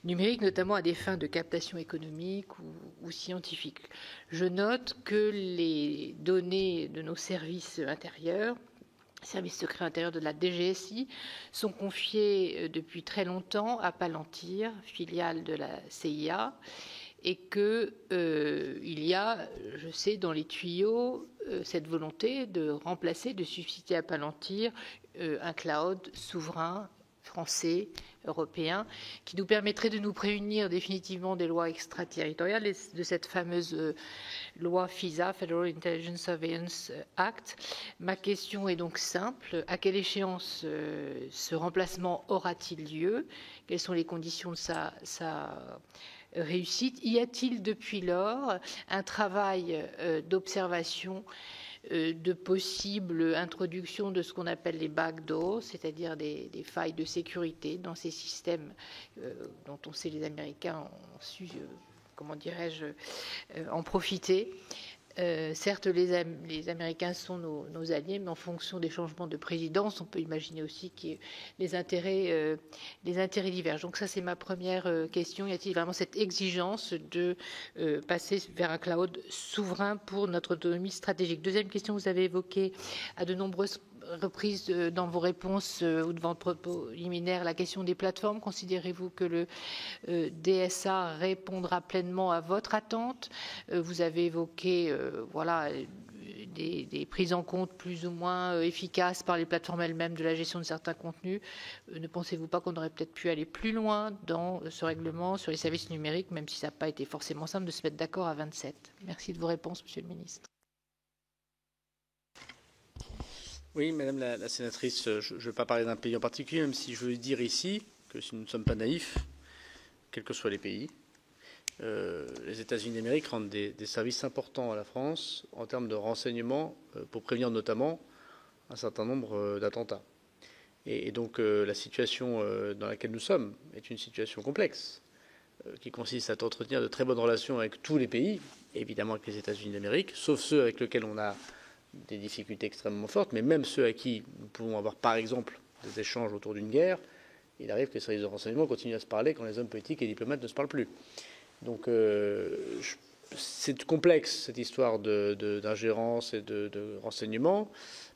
numérique, notamment à des fins de captation économique ou scientifique. Je note que les données de nos services intérieurs, services secrets intérieurs de la DGSI, sont confiés depuis très longtemps à Palantir, filiale de la CIA, et que il y a, je sais, dans les tuyaux, cette volonté de remplacer, de substituer à Palantir un cloud souverain français, européen, qui nous permettrait de nous prémunir définitivement des lois extraterritoriales et de cette fameuse loi FISA, Federal Intelligence Surveillance Act. Ma question est donc simple. À quelle échéance ce remplacement aura-t-il lieu? Quelles sont les conditions de sa réussite? Y a-t-il depuis lors un travail d'observation de possible introduction de ce qu'on appelle les backdoors, c'est-à-dire des failles de sécurité dans ces systèmes dont on sait les Américains ont su, comment dirais-je, en profiter. Certes, les Américains sont nos alliés, mais en fonction des changements de présidence, on peut imaginer aussi que les intérêts divergent. Donc ça, c'est ma première question. Y a-t-il vraiment cette exigence de passer vers un cloud souverain pour notre autonomie stratégique? Deuxième question, vous avez évoqué à de nombreuses reprise dans vos réponses ou devant le propos liminaire la question des plateformes. Considérez-vous que le DSA répondra pleinement à votre attente? Vous avez évoqué voilà, des prises en compte plus ou moins efficaces par les plateformes elles-mêmes de la gestion de certains contenus. Ne pensez-vous pas qu'on aurait peut-être pu aller plus loin dans ce règlement sur les services numériques, même si ça n'a pas été forcément simple de se mettre d'accord à 27? Merci de vos réponses, Monsieur le Ministre. Oui, Madame la sénatrice, je ne vais pas parler d'un pays en particulier, même si je veux dire ici que si nous ne sommes pas naïfs, quels que soient les pays, les États-Unis d'Amérique rendent des services importants à la France en termes de renseignements pour prévenir notamment un certain nombre d'attentats. Et donc la situation dans laquelle nous sommes est une situation complexe qui consiste à entretenir de très bonnes relations avec tous les pays, évidemment avec les États-Unis d'Amérique, sauf ceux avec lesquels on a des difficultés extrêmement fortes, mais même ceux à qui nous pouvons avoir par exemple des échanges autour d'une guerre. Il arrive que les services de renseignement continuent à se parler quand les hommes politiques et diplomates ne se parlent plus. Donc c'est complexe cette histoire d'ingérence et de renseignement,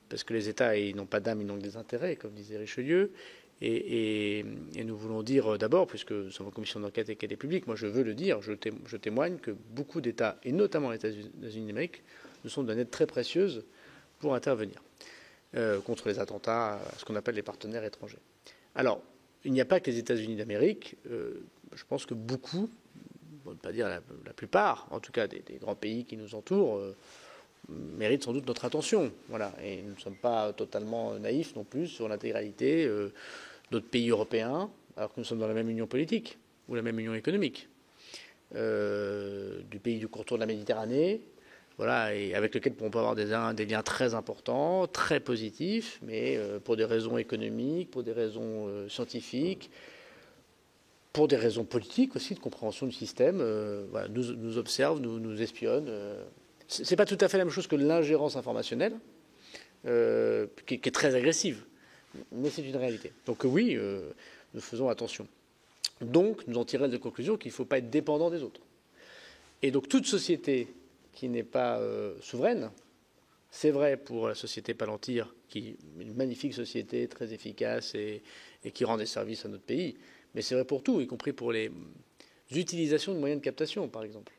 parce que les États ils n'ont pas d'âme, ils n'ont que des intérêts, comme disait Richelieu. Et nous voulons dire d'abord, puisque nous sommes en commission d'enquête et qu'elle est publique, moi je veux le dire, je témoigne que beaucoup d'États, et notamment les États-Unis d'Amérique, nous sont d'une aide très précieuse pour intervenir contre les attentats à ce qu'on appelle les partenaires étrangers. Alors, il n'y a pas que les États-Unis d'Amérique. Je pense que beaucoup, pour ne pas dire la plupart, en tout cas des grands pays qui nous entourent, méritent sans doute notre attention. Voilà. Et nous ne sommes pas totalement naïfs non plus sur l'intégralité d'autres pays européens, alors que nous sommes dans la même union politique ou la même union économique, du pays du pourtour de la Méditerranée, voilà, et avec lequel on peut avoir des liens très importants, très positifs, mais pour des raisons économiques, pour des raisons scientifiques, pour des raisons politiques aussi, de compréhension du système, voilà, nous observent, nous espionnent. C'est pas tout à fait la même chose que l'ingérence informationnelle, qui est très agressive, mais c'est une réalité. Donc oui, nous faisons attention. Donc nous en tirons des conclusions qu'il ne faut pas être dépendant des autres. Et donc toute société qui n'est pas souveraine, c'est vrai pour la société Palantir, qui est une magnifique société très efficace et qui rend des services à notre pays, mais c'est vrai pour tout, y compris pour les utilisations de moyens de captation, par exemple.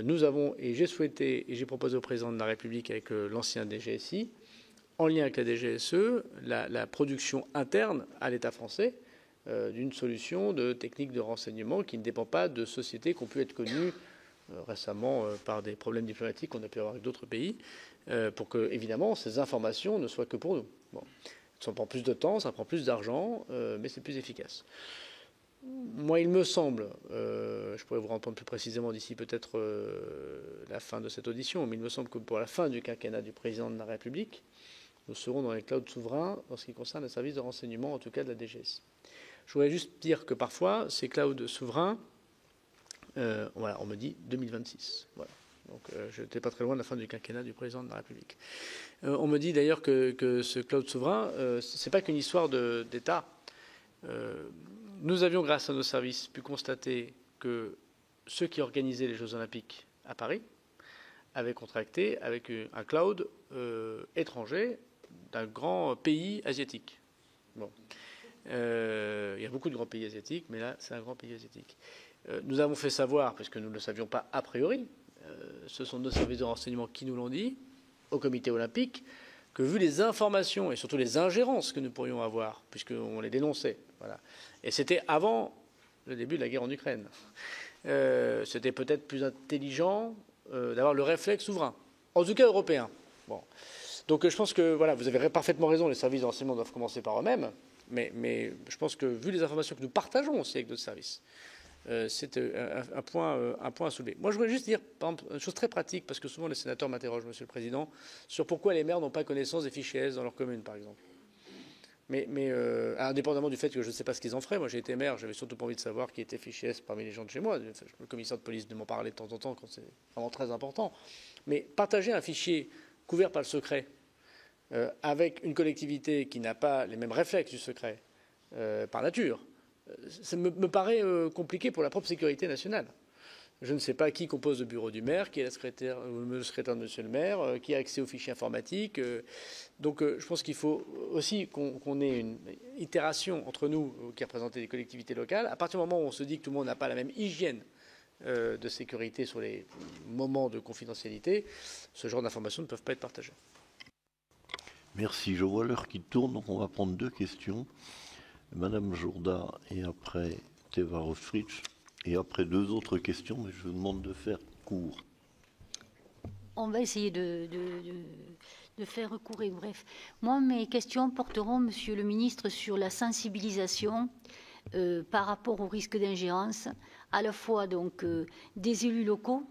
Nous avons, et j'ai souhaité, et j'ai proposé au président de la République avec l'ancien DGSI, en lien avec la DGSE, la production interne à l'État français d'une solution de technique de renseignement qui ne dépend pas de sociétés qui ont pu être connues récemment par des problèmes diplomatiques qu'on a pu avoir avec d'autres pays, pour que, évidemment, ces informations ne soient que pour nous. Bon. Ça prend plus de temps, ça prend plus d'argent, mais c'est plus efficace. Moi, il me semble, je pourrais vous répondre plus précisément d'ici peut-être la fin de cette audition, mais il me semble que pour la fin du quinquennat du président de la République, nous serons dans les clouds souverains en ce qui concerne les services de renseignement, en tout cas de la DGS. Je voudrais juste dire que parfois, ces clouds souverains, voilà, on me dit 2026. Voilà. Donc je n'étais pas très loin de la fin du quinquennat du président de la République. On me dit d'ailleurs que ce cloud souverain, ce n'est pas qu'une histoire d'État. Nous avions, grâce à nos services, pu constater que ceux qui organisaient les Jeux Olympiques à Paris avaient contracté avec un cloud étranger d'un grand pays asiatique. Bon. Il y a beaucoup de grands pays asiatiques, mais là, c'est un grand pays asiatique. Nous avons fait savoir, parce que nous ne le savions pas a priori, ce sont nos services de renseignement qui nous l'ont dit, au comité olympique, que vu les informations et surtout les ingérences que nous pourrions avoir, puisqu'on les dénonçait, voilà. Et c'était avant le début de la guerre en Ukraine, c'était peut-être plus intelligent d'avoir le réflexe souverain, en tout cas européen. Bon. Donc je pense que voilà, vous avez parfaitement raison, les services de renseignement doivent commencer par eux-mêmes, mais je pense que vu les informations que nous partageons aussi avec d'autres services, c'est un point à soulever. Moi, je voudrais juste dire, par exemple, une chose très pratique, parce que souvent les sénateurs m'interrogent, Monsieur le Président, sur pourquoi les maires n'ont pas connaissance des fichiers S dans leur commune, par exemple. Mais indépendamment du fait que je ne sais pas ce qu'ils en feraient, moi j'ai été maire, j'avais surtout pas envie de savoir qui était fichier S parmi les gens de chez moi. Le commissaire de police de m'en parler de temps en temps quand c'est vraiment très important. Mais partager un fichier couvert par le secret avec une collectivité qui n'a pas les mêmes réflexes du secret par nature, ça me paraît compliqué pour la propre sécurité nationale. Je ne sais pas qui compose le bureau du maire, qui est la secrétaire, ou le secrétaire de monsieur le maire, qui a accès aux fichiers informatiques. Donc je pense qu'il faut aussi qu'on ait une itération entre nous, qui représentons les collectivités locales. À partir du moment où on se dit que tout le monde n'a pas la même hygiène de sécurité sur les moments de confidentialité, ce genre d'informations ne peuvent pas être partagées. Merci. Je vois l'heure qui tourne, donc on va prendre 2 questions. Madame Jourda et après Teva Rofrich. Et après 2 autres questions, mais je vous demande de faire court. On va essayer de faire court et bref. Moi, mes questions porteront, Monsieur le Ministre, sur la sensibilisation par rapport au risque d'ingérence, à la fois donc des élus locaux,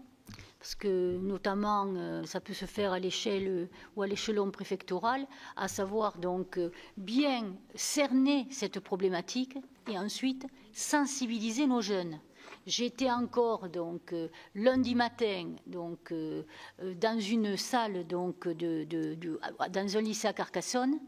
parce que notamment ça peut se faire à l'échelle ou à l'échelon préfectoral, à savoir donc bien cerner cette problématique et ensuite sensibiliser nos jeunes. J'étais encore donc lundi matin donc dans une salle donc dans un lycée à Carcassonne,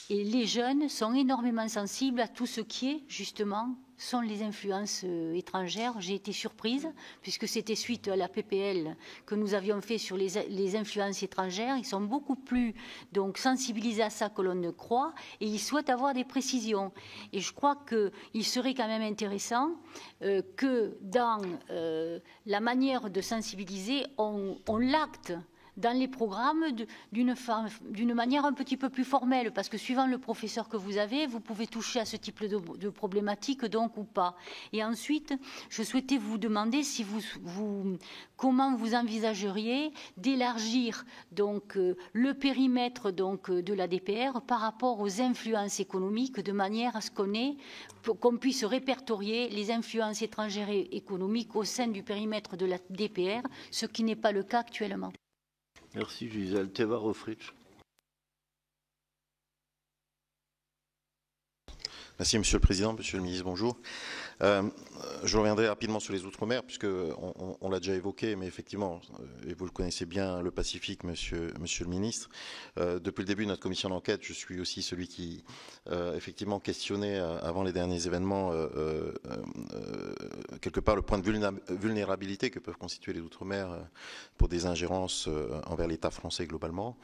et les jeunes sont énormément sensibles à tout ce qui est justement sont les influences étrangères. J'ai été surprise puisque c'était suite à la PPL que nous avions fait sur les influences étrangères. Ils sont beaucoup plus donc sensibilisés à ça que l'on ne croit et ils souhaitent avoir des précisions. Et je crois qu'il serait quand même intéressant que dans la manière de sensibiliser, on l'acte dans les programmes d'une manière un petit peu plus formelle, parce que suivant le professeur que vous avez, vous pouvez toucher à ce type de problématique donc ou pas. Et ensuite, je souhaitais vous demander si comment vous envisageriez d'élargir donc le périmètre donc de la DPR par rapport aux influences économiques, de manière à ce qu'on puisse répertorier les influences étrangères et économiques au sein du périmètre de la DPR, ce qui n'est pas le cas actuellement. Merci Gisèle. Teva Rofrich. Merci Monsieur le Président, Monsieur le Ministre, bonjour. Je reviendrai rapidement sur les Outre-mer, puisqu'on l'a déjà évoqué, mais effectivement, et vous le connaissez bien, le Pacifique, Monsieur le Ministre. Depuis le début de notre commission d'enquête, je suis aussi celui qui, effectivement, questionnait avant les derniers événements, quelque part, le point de vulnérabilité que peuvent constituer les Outre-mer pour des ingérences envers l'État français globalement.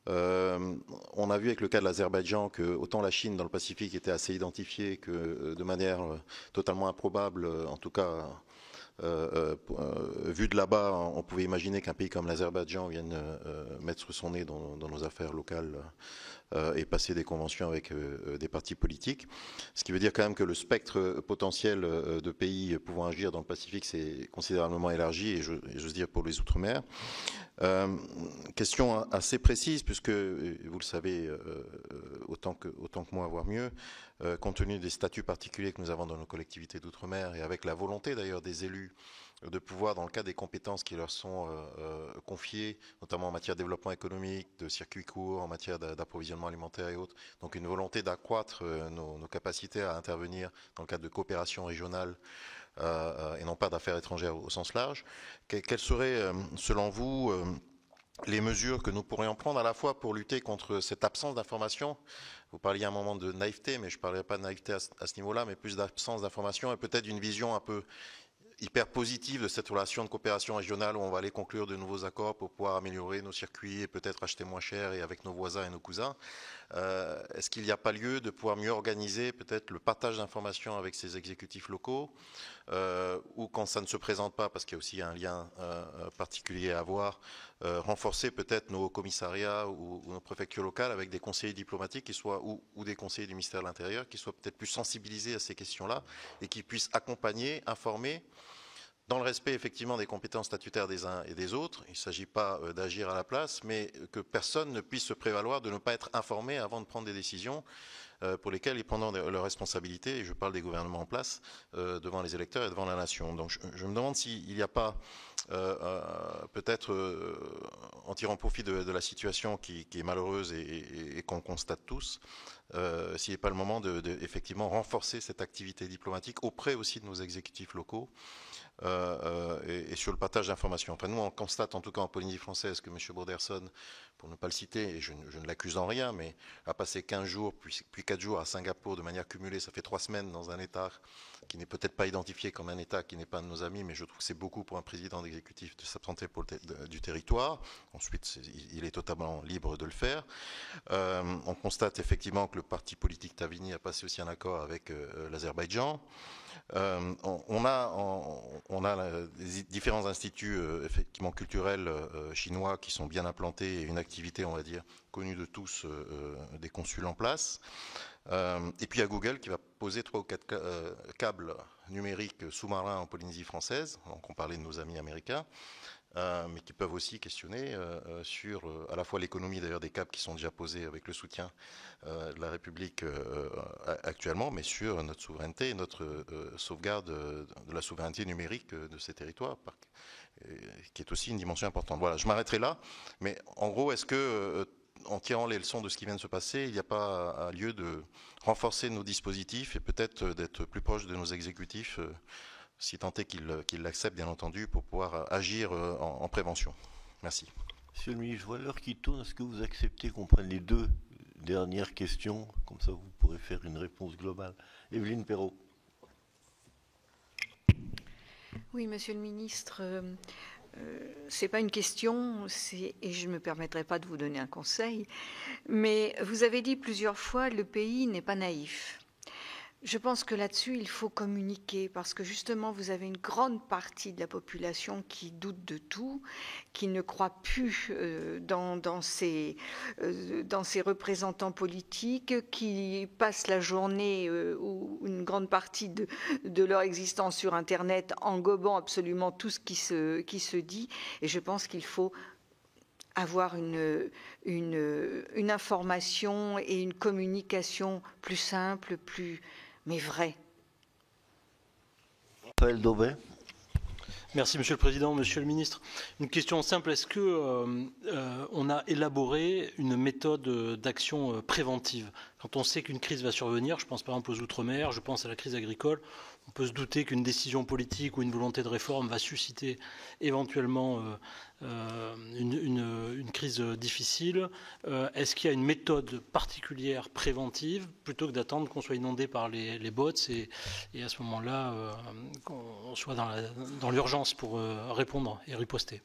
On a vu avec le cas de l'Azerbaïdjan que autant la Chine dans le Pacifique était assez identifiée que de manière totalement improbable, en tout cas vu de là-bas, on pouvait imaginer qu'un pays comme l'Azerbaïdjan vienne mettre son nez dans nos affaires locales et passer des conventions avec des partis politiques. Ce qui veut dire quand même que le spectre potentiel de pays pouvant agir dans le Pacifique s'est considérablement élargi, et j'ose dire pour les Outre-mer. Question assez précise, puisque vous le savez autant que moi, voire mieux, compte tenu des statuts particuliers que nous avons dans nos collectivités d'outre-mer et avec la volonté d'ailleurs des élus de pouvoir, dans le cadre des compétences qui leur sont confiées, notamment en matière de développement économique, de circuits courts, en matière d'approvisionnement alimentaire et autres, donc une volonté d'accroître nos capacités à intervenir dans le cadre de coopération régionale et non pas d'affaires étrangères au sens large. Quelles seraient, selon vous, les mesures que nous pourrions prendre à la fois pour lutter contre cette absence d'information? Vous parliez à un moment de naïveté, mais je ne parlerai pas de naïveté à ce niveau-là, mais plus d'absence d'information et peut-être d'une vision un peu hyper positive de cette relation de coopération régionale où on va aller conclure de nouveaux accords pour pouvoir améliorer nos circuits et peut-être acheter moins cher et avec nos voisins et nos cousins. Est-ce qu'il n'y a pas lieu de pouvoir mieux organiser peut-être le partage d'informations avec ces exécutifs locaux ou quand ça ne se présente pas, parce qu'il y a aussi un lien particulier à avoir, renforcer peut-être nos commissariats ou nos préfectures locales avec des conseillers diplomatiques qui soient ou des conseillers du ministère de l'Intérieur qui soient peut-être plus sensibilisés à ces questions-là et qui puissent accompagner, informer, dans le respect effectivement des compétences statutaires des uns et des autres. Il ne s'agit pas d'agir à la place, mais que personne ne puisse se prévaloir de ne pas être informé avant de prendre des décisions pour lesquelles ils prendront leurs responsabilités, et je parle des gouvernements en place, devant les électeurs et devant la nation. Donc je me demande s'il n'y a pas, peut-être en tirant profit de la situation qui est malheureuse et qu'on constate tous, s'il n'est pas le moment de effectivement renforcer cette activité diplomatique auprès aussi de nos exécutifs locaux, et sur le partage d'informations. Enfin, nous, on constate en tout cas en Polynésie française que M. Broderson, pour ne pas le citer, et je ne l'accuse en rien, mais a passé 15 jours, puis 4 jours à Singapour de manière cumulée, ça fait 3 semaines dans un État qui n'est peut-être pas identifié comme un État, qui n'est pas un de nos amis, mais je trouve que c'est beaucoup pour un président d'exécutif de s'absenter du territoire. Ensuite, il est totalement libre de le faire. On constate effectivement que le parti politique Tavini a passé aussi un accord avec l'Azerbaïdjan. On a des différents instituts effectivement culturels chinois qui sont bien implantés et une activité, on va dire, connue de tous, des consuls en place. Et puis il y a Google qui va poser 3 ou 4 câbles numériques sous-marins en Polynésie française. Donc on parlait de nos amis américains. Mais qui peuvent aussi questionner sur à la fois l'économie d'ailleurs des câbles qui sont déjà posés avec le soutien de la République actuellement, mais sur notre souveraineté et notre sauvegarde de la souveraineté numérique de ces territoires, qui est aussi une dimension importante. Voilà, je m'arrêterai là, mais en gros, est-ce que en tirant les leçons de ce qui vient de se passer, il n'y a pas lieu de renforcer nos dispositifs et peut-être d'être plus proche de nos exécutifs si tant est qu'il l'accepte, bien entendu, pour pouvoir agir en prévention. Merci. Monsieur le ministre, je vois l'heure qui tourne. Est-ce que vous acceptez qu'on prenne les 2 dernières questions? Comme ça, vous pourrez faire une réponse globale. Evelyne Perrot. Oui, monsieur le ministre, ce n'est pas une question, et je ne me permettrai pas de vous donner un conseil, mais vous avez dit plusieurs fois le pays n'est pas naïf. Je pense que là-dessus, il faut communiquer parce que justement, vous avez une grande partie de la population qui doute de tout, qui ne croit plus dans ses représentants politiques, qui passent la journée ou une grande partie de leur existence sur Internet en gobant absolument tout ce qui se dit. Et je pense qu'il faut avoir une information et une communication plus simple, mais vrai. Raphaël Daubet. Merci Monsieur le Président. Monsieur le Ministre, une question simple. Est-ce que on a élaboré une méthode d'action préventive? Quand on sait qu'une crise va survenir, je pense par exemple aux Outre-mer, je pense à la crise agricole, on peut se douter qu'une décision politique ou une volonté de réforme va susciter éventuellement une crise difficile. Est-ce qu'il y a une méthode particulière préventive plutôt que d'attendre qu'on soit inondé par les bots et à ce moment-là qu'on soit dans l'urgence pour répondre et riposter?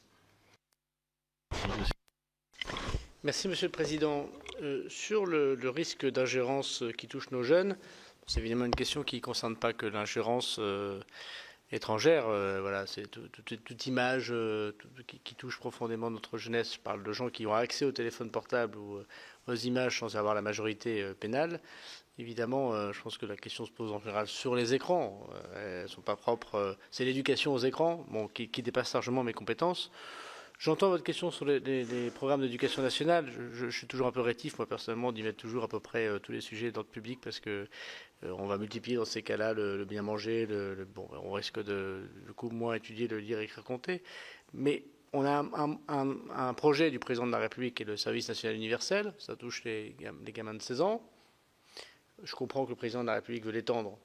Merci Monsieur le Président. Sur le risque d'ingérence qui touche nos jeunes, c'est évidemment une question qui ne concerne pas que l'ingérence étrangère. Voilà, c'est toute image qui touche profondément notre jeunesse. Je parle de gens qui ont accès au téléphone portable ou aux images sans avoir la majorité pénale. Évidemment, je pense que la question se pose en général sur les écrans. Elles ne sont pas propres. C'est l'éducation aux écrans qui dépasse largement mes compétences. J'entends votre question sur les programmes d'éducation nationale. Je suis toujours un peu rétif, moi personnellement, d'y mettre toujours à peu près tous les sujets d'ordre public parce que on va multiplier dans ces cas-là le bien manger, on risque de du coup moins étudier, le lire, écrire, compter. Mais on a un projet du président de la République qui est le service national universel. Ça touche les gamins de 16 ans. Je comprends que le président de la République veut l'étendre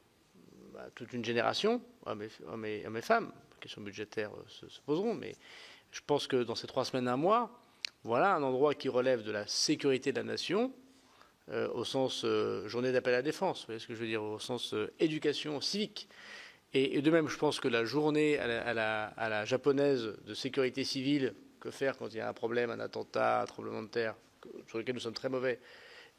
à toute une génération, hommes et femmes. Les questions budgétaires se poseront, mais je pense que dans ces 3 semaines, un mois, voilà un endroit qui relève de la sécurité de la nation, au sens journée d'appel à la défense, vous voyez ce que je veux dire, au sens éducation civique. Et de même, je pense que la journée à la japonaise de sécurité civile, que faire quand il y a un problème, un attentat, un tremblement de terre, sur lequel nous sommes très mauvais,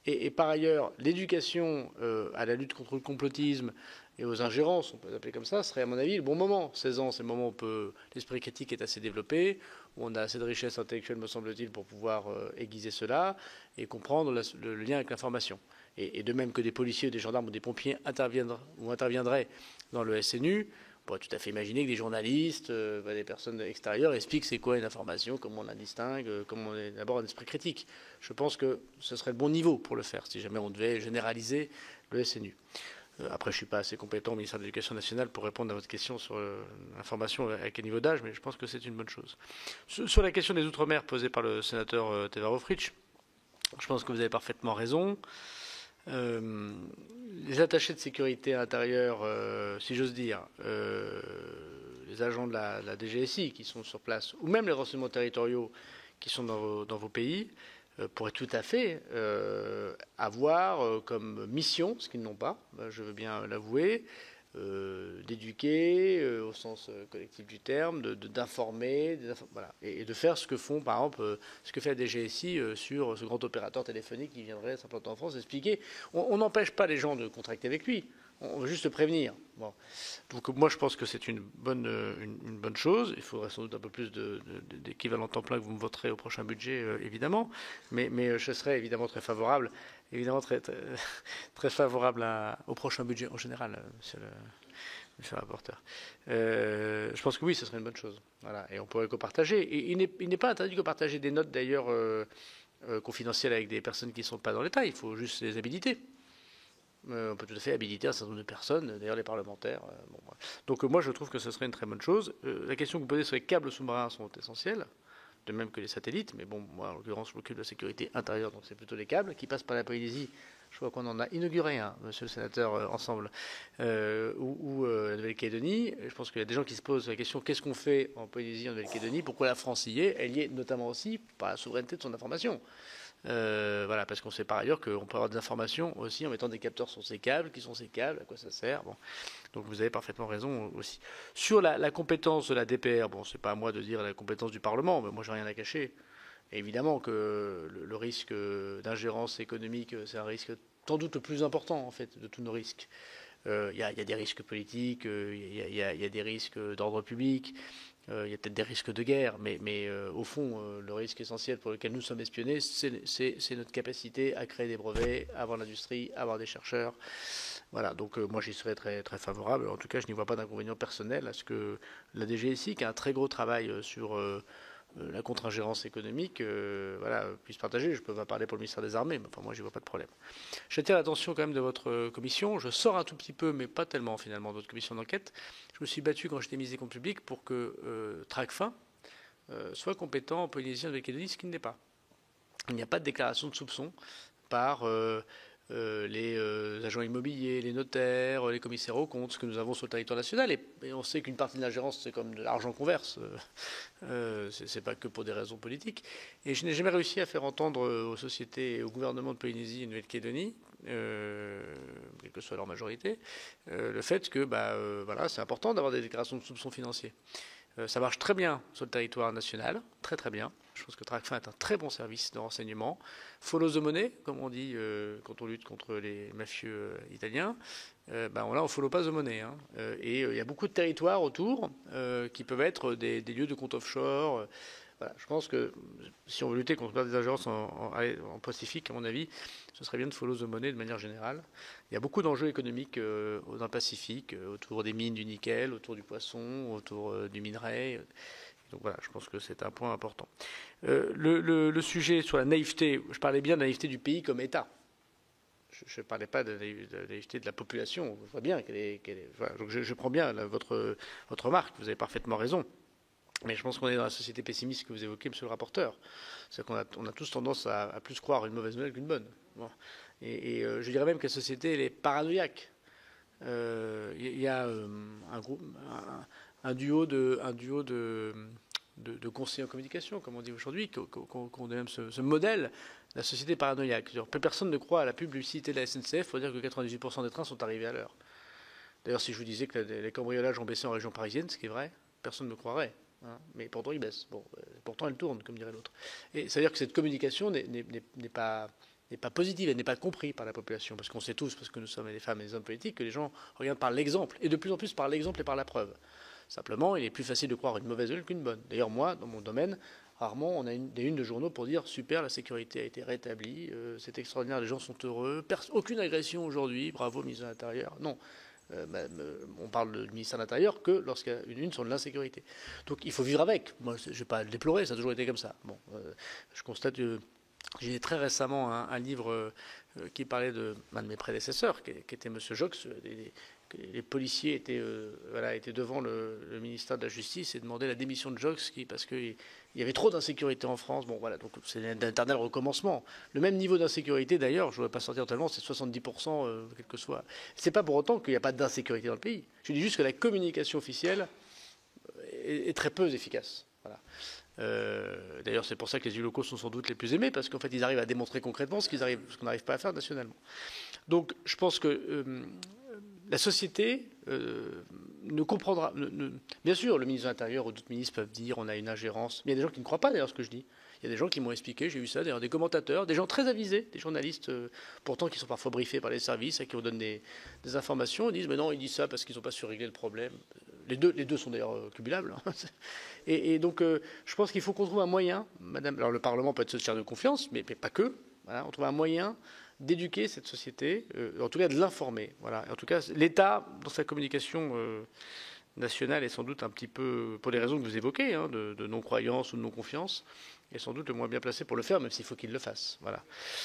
et par ailleurs, l'éducation à la lutte contre le complotisme et aux ingérences, on peut l'appeler comme ça, serait à mon avis le bon moment. 16 ans, c'est le moment où l'esprit critique est assez développé, où on a assez de richesse intellectuelle, me semble-t-il, pour pouvoir aiguiser cela et comprendre le lien avec l'information. Et de même que des policiers, des gendarmes ou des pompiers interviendraient dans le SNU, on pourrait tout à fait imaginer que des journalistes, des personnes extérieures expliquent c'est quoi une information, comment on la distingue, comment on élabore un esprit critique. Je pense que ce serait le bon niveau pour le faire, si jamais on devait généraliser le SNU. Après, je ne suis pas assez compétent au ministère de l'Éducation nationale pour répondre à votre question sur l'information à quel niveau d'âge, mais je pense que c'est une bonne chose. Sur la question des Outre-mer posée par le sénateur Tevarofrich, je pense que vous avez parfaitement raison. Les attachés de sécurité intérieure, si j'ose dire, les agents de la DGSI qui sont sur place, ou même les renseignements territoriaux qui sont dans vos pays, pourraient tout à fait avoir comme mission, ce qu'ils n'ont pas, je veux bien l'avouer, d'éduquer au sens collectif du terme, d'informer, voilà, et de faire ce que font, par exemple, ce que fait la DGSI sur ce grand opérateur téléphonique qui viendrait s'implanter en France, expliquer. On n'empêche pas les gens de contracter avec lui. On veut juste le prévenir. Bon. Donc moi je pense que c'est une bonne chose. Il faudrait sans doute un peu plus d'équivalent temps plein que vous me voterez au prochain budget, évidemment. Mais je serais évidemment très favorable, très favorable au prochain budget en général, monsieur le rapporteur. Je pense que oui, ce serait une bonne chose. Voilà. Et on pourrait copartager. Et il n'est pas interdit de copartager des notes d'ailleurs confidentielles avec des personnes qui ne sont pas dans l'État. Il faut juste les habiliter. On peut tout à fait habiliter un certain nombre de personnes, d'ailleurs les parlementaires. Bon, voilà. Donc moi je trouve que ce serait une très bonne chose. La question que vous posez sur les câbles sous-marins sont essentiels, de même que les satellites. Mais bon, moi en l'occurrence je m'occupe de la sécurité intérieure, donc c'est plutôt les câbles qui passent par la Polynésie. Je crois qu'on en a inauguré un, monsieur le sénateur, ensemble, ou la Nouvelle-Calédonie. Je pense qu'il y a des gens qui se posent la question qu'est-ce qu'on fait en Polynésie, en Nouvelle-Calédonie? Pourquoi la France y est? Elle y est notamment aussi par la souveraineté de son information. Voilà, parce qu'on sait par ailleurs qu'on peut avoir des informations aussi en mettant des capteurs sur ces câbles. Qui sont ces câbles? À quoi ça sert? Bon. Donc vous avez parfaitement raison aussi. Sur la compétence de la DPR, bon, c'est pas à moi de dire la compétence du Parlement, mais moi j'ai rien à cacher. Et évidemment que le risque d'ingérence économique, c'est un risque sans doute le plus important en fait de tous nos risques. Il y a des risques politiques, il y a des risques d'ordre public. Il y a peut-être des risques de guerre, mais au fond, le risque essentiel pour lequel nous sommes espionnés, c'est notre capacité à créer des brevets, à avoir l'industrie, à avoir des chercheurs. Voilà, donc moi j'y serais très, très favorable. En tout cas, je n'y vois pas d'inconvénient personnel à ce que la DGSI, qui a un très gros travail sur la contre-ingérence économique, voilà, puisse partager. Je peux pas parler pour le ministère des Armées, mais enfin, moi j'y vois pas de problème. J'attire l'attention quand même de votre commission. Je sors un tout petit peu, mais pas tellement finalement, de votre commission d'enquête. Je me suis battu quand j'étais ministre des Comptes publics pour que Tracfin soit compétent en Polynésie et en Nouvelle-Calédonie, ce qui ne l'est pas. Il n'y a pas de déclaration de soupçon par les agents immobiliers, les notaires, les commissaires aux comptes, ce que nous avons sur le territoire national. Et on sait qu'une partie de l'ingérence, c'est comme de l'argent qu'on verse. C'est pas que pour des raisons politiques. Et je n'ai jamais réussi à faire entendre aux sociétés et au gouvernement de Polynésie et de Nouvelle-Calédonie, quelle que soit leur majorité, le fait que voilà, c'est important d'avoir des déclarations de soupçons financiers. Ça marche très bien sur le territoire national, très très bien. Je pense que Tracfin est un très bon service de renseignement. Follow the money, comme on dit quand on lutte contre les mafieux italiens. Là, on ne follow pas the money. Hein. Et il y a beaucoup de territoires autour qui peuvent être des lieux de compte offshore. Voilà, je pense que si on veut lutter contre des ingérences en Pacifique, à mon avis, ce serait bien de follow the money de manière générale. Il y a beaucoup d'enjeux économiques dans le Pacifique, autour des mines du nickel, autour du poisson, autour du minerai. Donc voilà, je pense que c'est un point important. Le sujet sur la naïveté, je parlais bien de la naïveté du pays comme État. Je ne parlais pas de la naïveté de la population. Je vois bien qu'elle est voilà, donc je prends bien votre remarque, vous avez parfaitement raison. Mais je pense qu'on est dans la société pessimiste que vous évoquez, monsieur le rapporteur. C'est-à-dire qu'on a tous tendance à plus croire une mauvaise nouvelle qu'une bonne. Bon. Et je dirais même que la société, elle est paranoïaque. Il y a un duo de conseillers en communication, comme on dit aujourd'hui, qu'on donne ce modèle, la société paranoïaque. Plus personne ne croit à la publicité de la SNCF pour dire que 98% des trains sont arrivés à l'heure. D'ailleurs, si je vous disais que les cambriolages ont baissé en région parisienne, ce qui est vrai, personne ne me croirait. Hein, mais pourtant, ils baissent. Bon, pourtant, elle tourne, comme dirait l'autre. Et ça veut dire que cette communication n'est pas positive, elle n'est pas comprise par la population, parce qu'on sait tous, parce que nous sommes les femmes et les hommes politiques, que les gens regardent par l'exemple, et de plus en plus par l'exemple et par la preuve. Simplement, il est plus facile de croire une mauvaise nouvelle qu'une bonne. D'ailleurs, moi, dans mon domaine, rarement on a des unes de journaux pour dire « super, la sécurité a été rétablie, c'est extraordinaire, les gens sont heureux, aucune agression aujourd'hui, bravo, ministre de l'Intérieur ». Non. On parle du ministère de l'Intérieur que lorsqu'il y a une sur de l'insécurité. Donc il faut vivre avec. Moi, je ne vais pas le déplorer, ça a toujours été comme ça. Bon, je constate que j'ai lu très récemment un livre qui parlait d'un de mes prédécesseurs, qui était M. Jox. Les policiers étaient devant le ministère de la Justice et demandaient la démission de Jox parce qu'il y avait trop d'insécurité en France. Bon, voilà, donc c'est un éternel recommencement. Le même niveau d'insécurité, d'ailleurs, je ne voudrais pas sortir tellement, c'est 70%, quel que soit. C'est pas pour autant qu'il n'y a pas d'insécurité dans le pays. Je dis juste que la communication officielle est très peu efficace. Voilà. D'ailleurs, c'est pour ça que les élus locaux sont sans doute les plus aimés, parce qu'en fait, ils arrivent à démontrer concrètement ce qu'on n'arrive pas à faire nationalement. Donc, je pense que la société ne comprendra. Bien sûr, le ministre de l'Intérieur ou d'autres ministres peuvent dire on a une ingérence. Mais il y a des gens qui ne croient pas d'ailleurs ce que je dis. Il y a des gens qui m'ont expliqué, j'ai eu ça, d'ailleurs des commentateurs, des gens très avisés, des journalistes, pourtant qui sont parfois briefés par les services et qui vous donnent des informations, ils disent mais non, ils disent ça parce qu'ils n'ont pas su régler le problème. Les deux sont d'ailleurs cumulables. Hein. Et donc, je pense qu'il faut qu'on trouve un moyen, madame. Alors, le Parlement peut être ce tiers de confiance, mais pas que. Voilà, on trouve un moyen d'éduquer cette société, en tout cas de l'informer. Voilà. En tout cas, l'État, dans sa communication nationale, est sans doute un petit peu, pour les raisons que vous évoquez, hein, de non-croyance ou de non-confiance, est sans doute le moins bien placé pour le faire, même s'il faut qu'il le fasse. Voilà.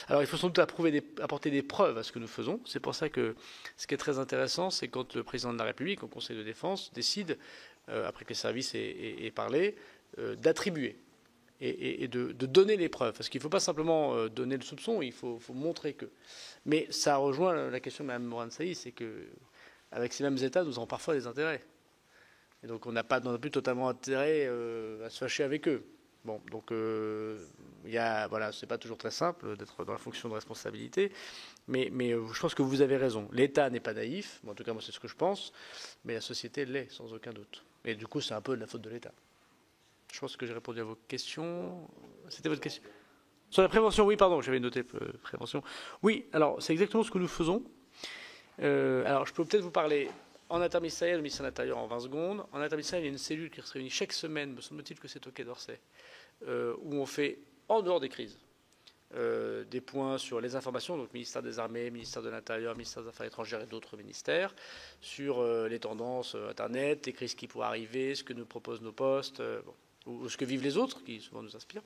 Alors, il faut sans doute apporter des preuves à ce que nous faisons. C'est pour ça que ce qui est très intéressant, c'est quand le président de la République, au Conseil de défense, décide, après que les services aient parlé, d'attribuer et de donner les preuves. Parce qu'il ne faut pas simplement donner le soupçon, il faut montrer que. Mais ça rejoint la question de Mme Morin-Desailly, c'est qu'avec ces mêmes États, nous avons parfois des intérêts. Et donc, on n'a pas non plus totalement intérêt à se fâcher avec eux. Bon, donc voilà, c'est pas toujours très simple d'être dans la fonction de responsabilité, mais je pense que vous avez raison. L'État n'est pas naïf, en tout cas moi c'est ce que je pense, mais la société l'est sans aucun doute. Et du coup c'est un peu de la faute de l'État. Je pense que j'ai répondu à vos questions. C'était votre question sur la prévention? Oui, pardon, j'avais noté prévention. Oui, alors c'est exactement ce que nous faisons. Alors je peux peut-être vous parler. En interministériel, le ministère de l'Intérieur en 20 secondes. En interministériel, il y a une cellule qui se réunit chaque semaine, me semble-t-il que c'est au Quai d'Orsay, où on fait, en dehors des crises, des points sur les informations, donc ministère des Armées, ministère de l'Intérieur, ministère des Affaires étrangères et d'autres ministères, sur les tendances Internet, les crises qui pourraient arriver, ce que nous proposent nos postes, ou ce que vivent les autres, qui souvent nous inspirent.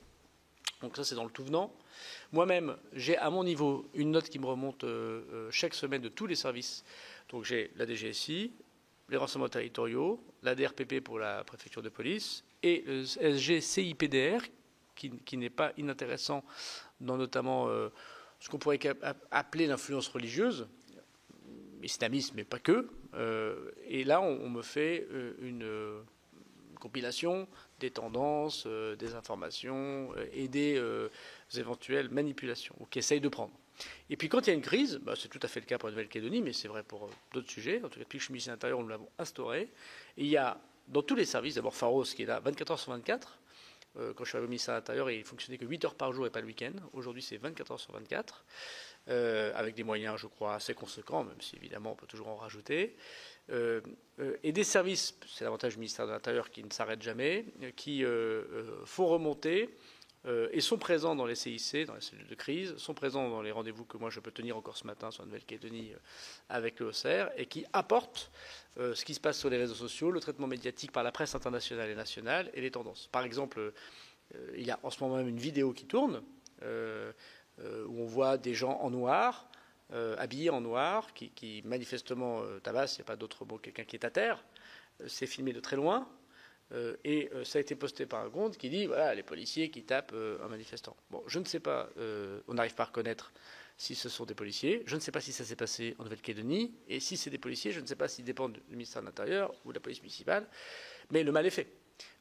Donc ça, c'est dans le tout venant. Moi-même, j'ai à mon niveau une note qui me remonte chaque semaine de tous les services. Donc j'ai la DGSI, les renseignements territoriaux, la DRPP pour la préfecture de police et le SGCIPDR, qui n'est pas inintéressant dans notamment ce qu'on pourrait appeler l'influence religieuse, islamisme, mais pas que. Et là, on me fait une compilation des tendances, des informations et des éventuelles manipulations qui essayent de prendre. Et puis quand il y a une crise, c'est tout à fait le cas pour la Nouvelle-Calédonie, mais c'est vrai pour d'autres sujets. En tout cas, depuis que je suis ministre de l'Intérieur, nous l'avons instauré. Et il y a dans tous les services, d'abord Pharos qui est là 24 heures sur 24. Quand je suis arrivé au ministère de l'Intérieur, il fonctionnait que 8 heures par jour et pas le week-end. Aujourd'hui, c'est 24 heures sur 24, avec des moyens, je crois, assez conséquents, même si évidemment on peut toujours en rajouter. Et des services, c'est l'avantage du ministère de l'Intérieur qui ne s'arrête jamais, qui font remonter et sont présents dans les CIC, dans les cellules de crise, sont présents dans les rendez-vous que moi je peux tenir encore ce matin sur la Nouvelle-Calédonie avec le OCR, et qui apportent ce qui se passe sur les réseaux sociaux, le traitement médiatique par la presse internationale et nationale, et les tendances. Par exemple, il y a en ce moment même une vidéo qui tourne, où on voit des gens en noir, habillés en noir, qui manifestement tabassent, il n'y a pas d'autre mot, quelqu'un qui est à terre. C'est filmé de très loin. Et ça a été posté par un compte qui dit voilà, les policiers qui tapent un manifestant. Bon, je ne sais pas, on n'arrive pas à reconnaître si ce sont des policiers. Je ne sais pas si ça s'est passé en Nouvelle-Calédonie. Et si c'est des policiers, je ne sais pas s'ils dépendent du ministère de l'Intérieur ou de la police municipale. Mais le mal est fait.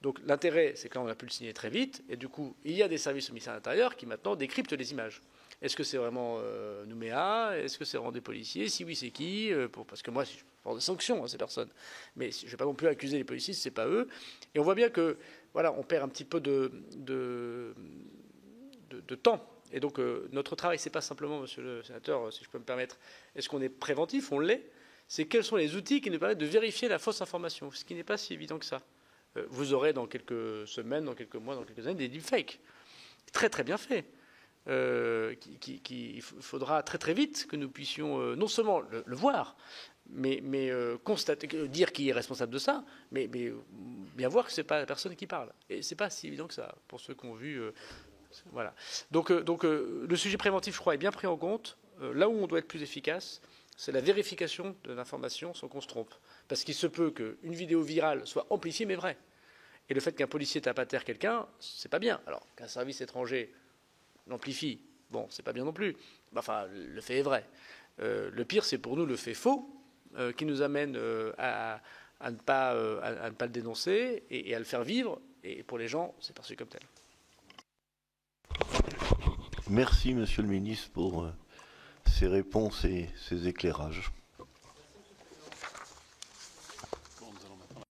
Donc l'intérêt, c'est que là, on a pu le signer très vite. Et du coup, il y a des services au ministère de l'Intérieur qui maintenant décryptent les images. Est-ce que c'est vraiment Nouméa? Est-ce que c'est vraiment des policiers? Si oui, c'est qui? Parce que moi, je prends des sanctions à ces personnes. Mais je ne vais pas non plus accuser les policiers si ce n'est pas eux. Et on voit bien que voilà, on perd un petit peu de temps. Et donc, notre travail, ce n'est pas simplement, monsieur le sénateur, si je peux me permettre, est-ce qu'on est préventif? On l'est. C'est quels sont les outils qui nous permettent de vérifier la fausse information, ce qui n'est pas si évident que ça. Vous aurez dans quelques semaines, dans quelques mois, dans quelques années, des deepfakes. Très, très bien faits. Il faudra très très vite que nous puissions non seulement le voir, mais constater, dire qui est responsable de ça, mais bien voir que ce n'est pas la personne qui parle. Et ce n'est pas si évident que ça, pour ceux qui ont vu. Voilà. Donc le sujet préventif, je crois, est bien pris en compte. Là où on doit être plus efficace, c'est la vérification de l'information sans qu'on se trompe. Parce qu'il se peut qu'une vidéo virale soit amplifiée mais vraie. Et le fait qu'un policier tape à terre quelqu'un, c'est pas bien. Alors qu'un service étranger l'amplifie, bon, c'est pas bien non plus. Enfin, le fait est vrai. Le pire, c'est pour nous le fait faux, qui nous amène à ne pas le dénoncer et à le faire vivre. et pour les gens, c'est perçu comme tel. Merci, Monsieur le Ministre, pour ces réponses et ces éclairages.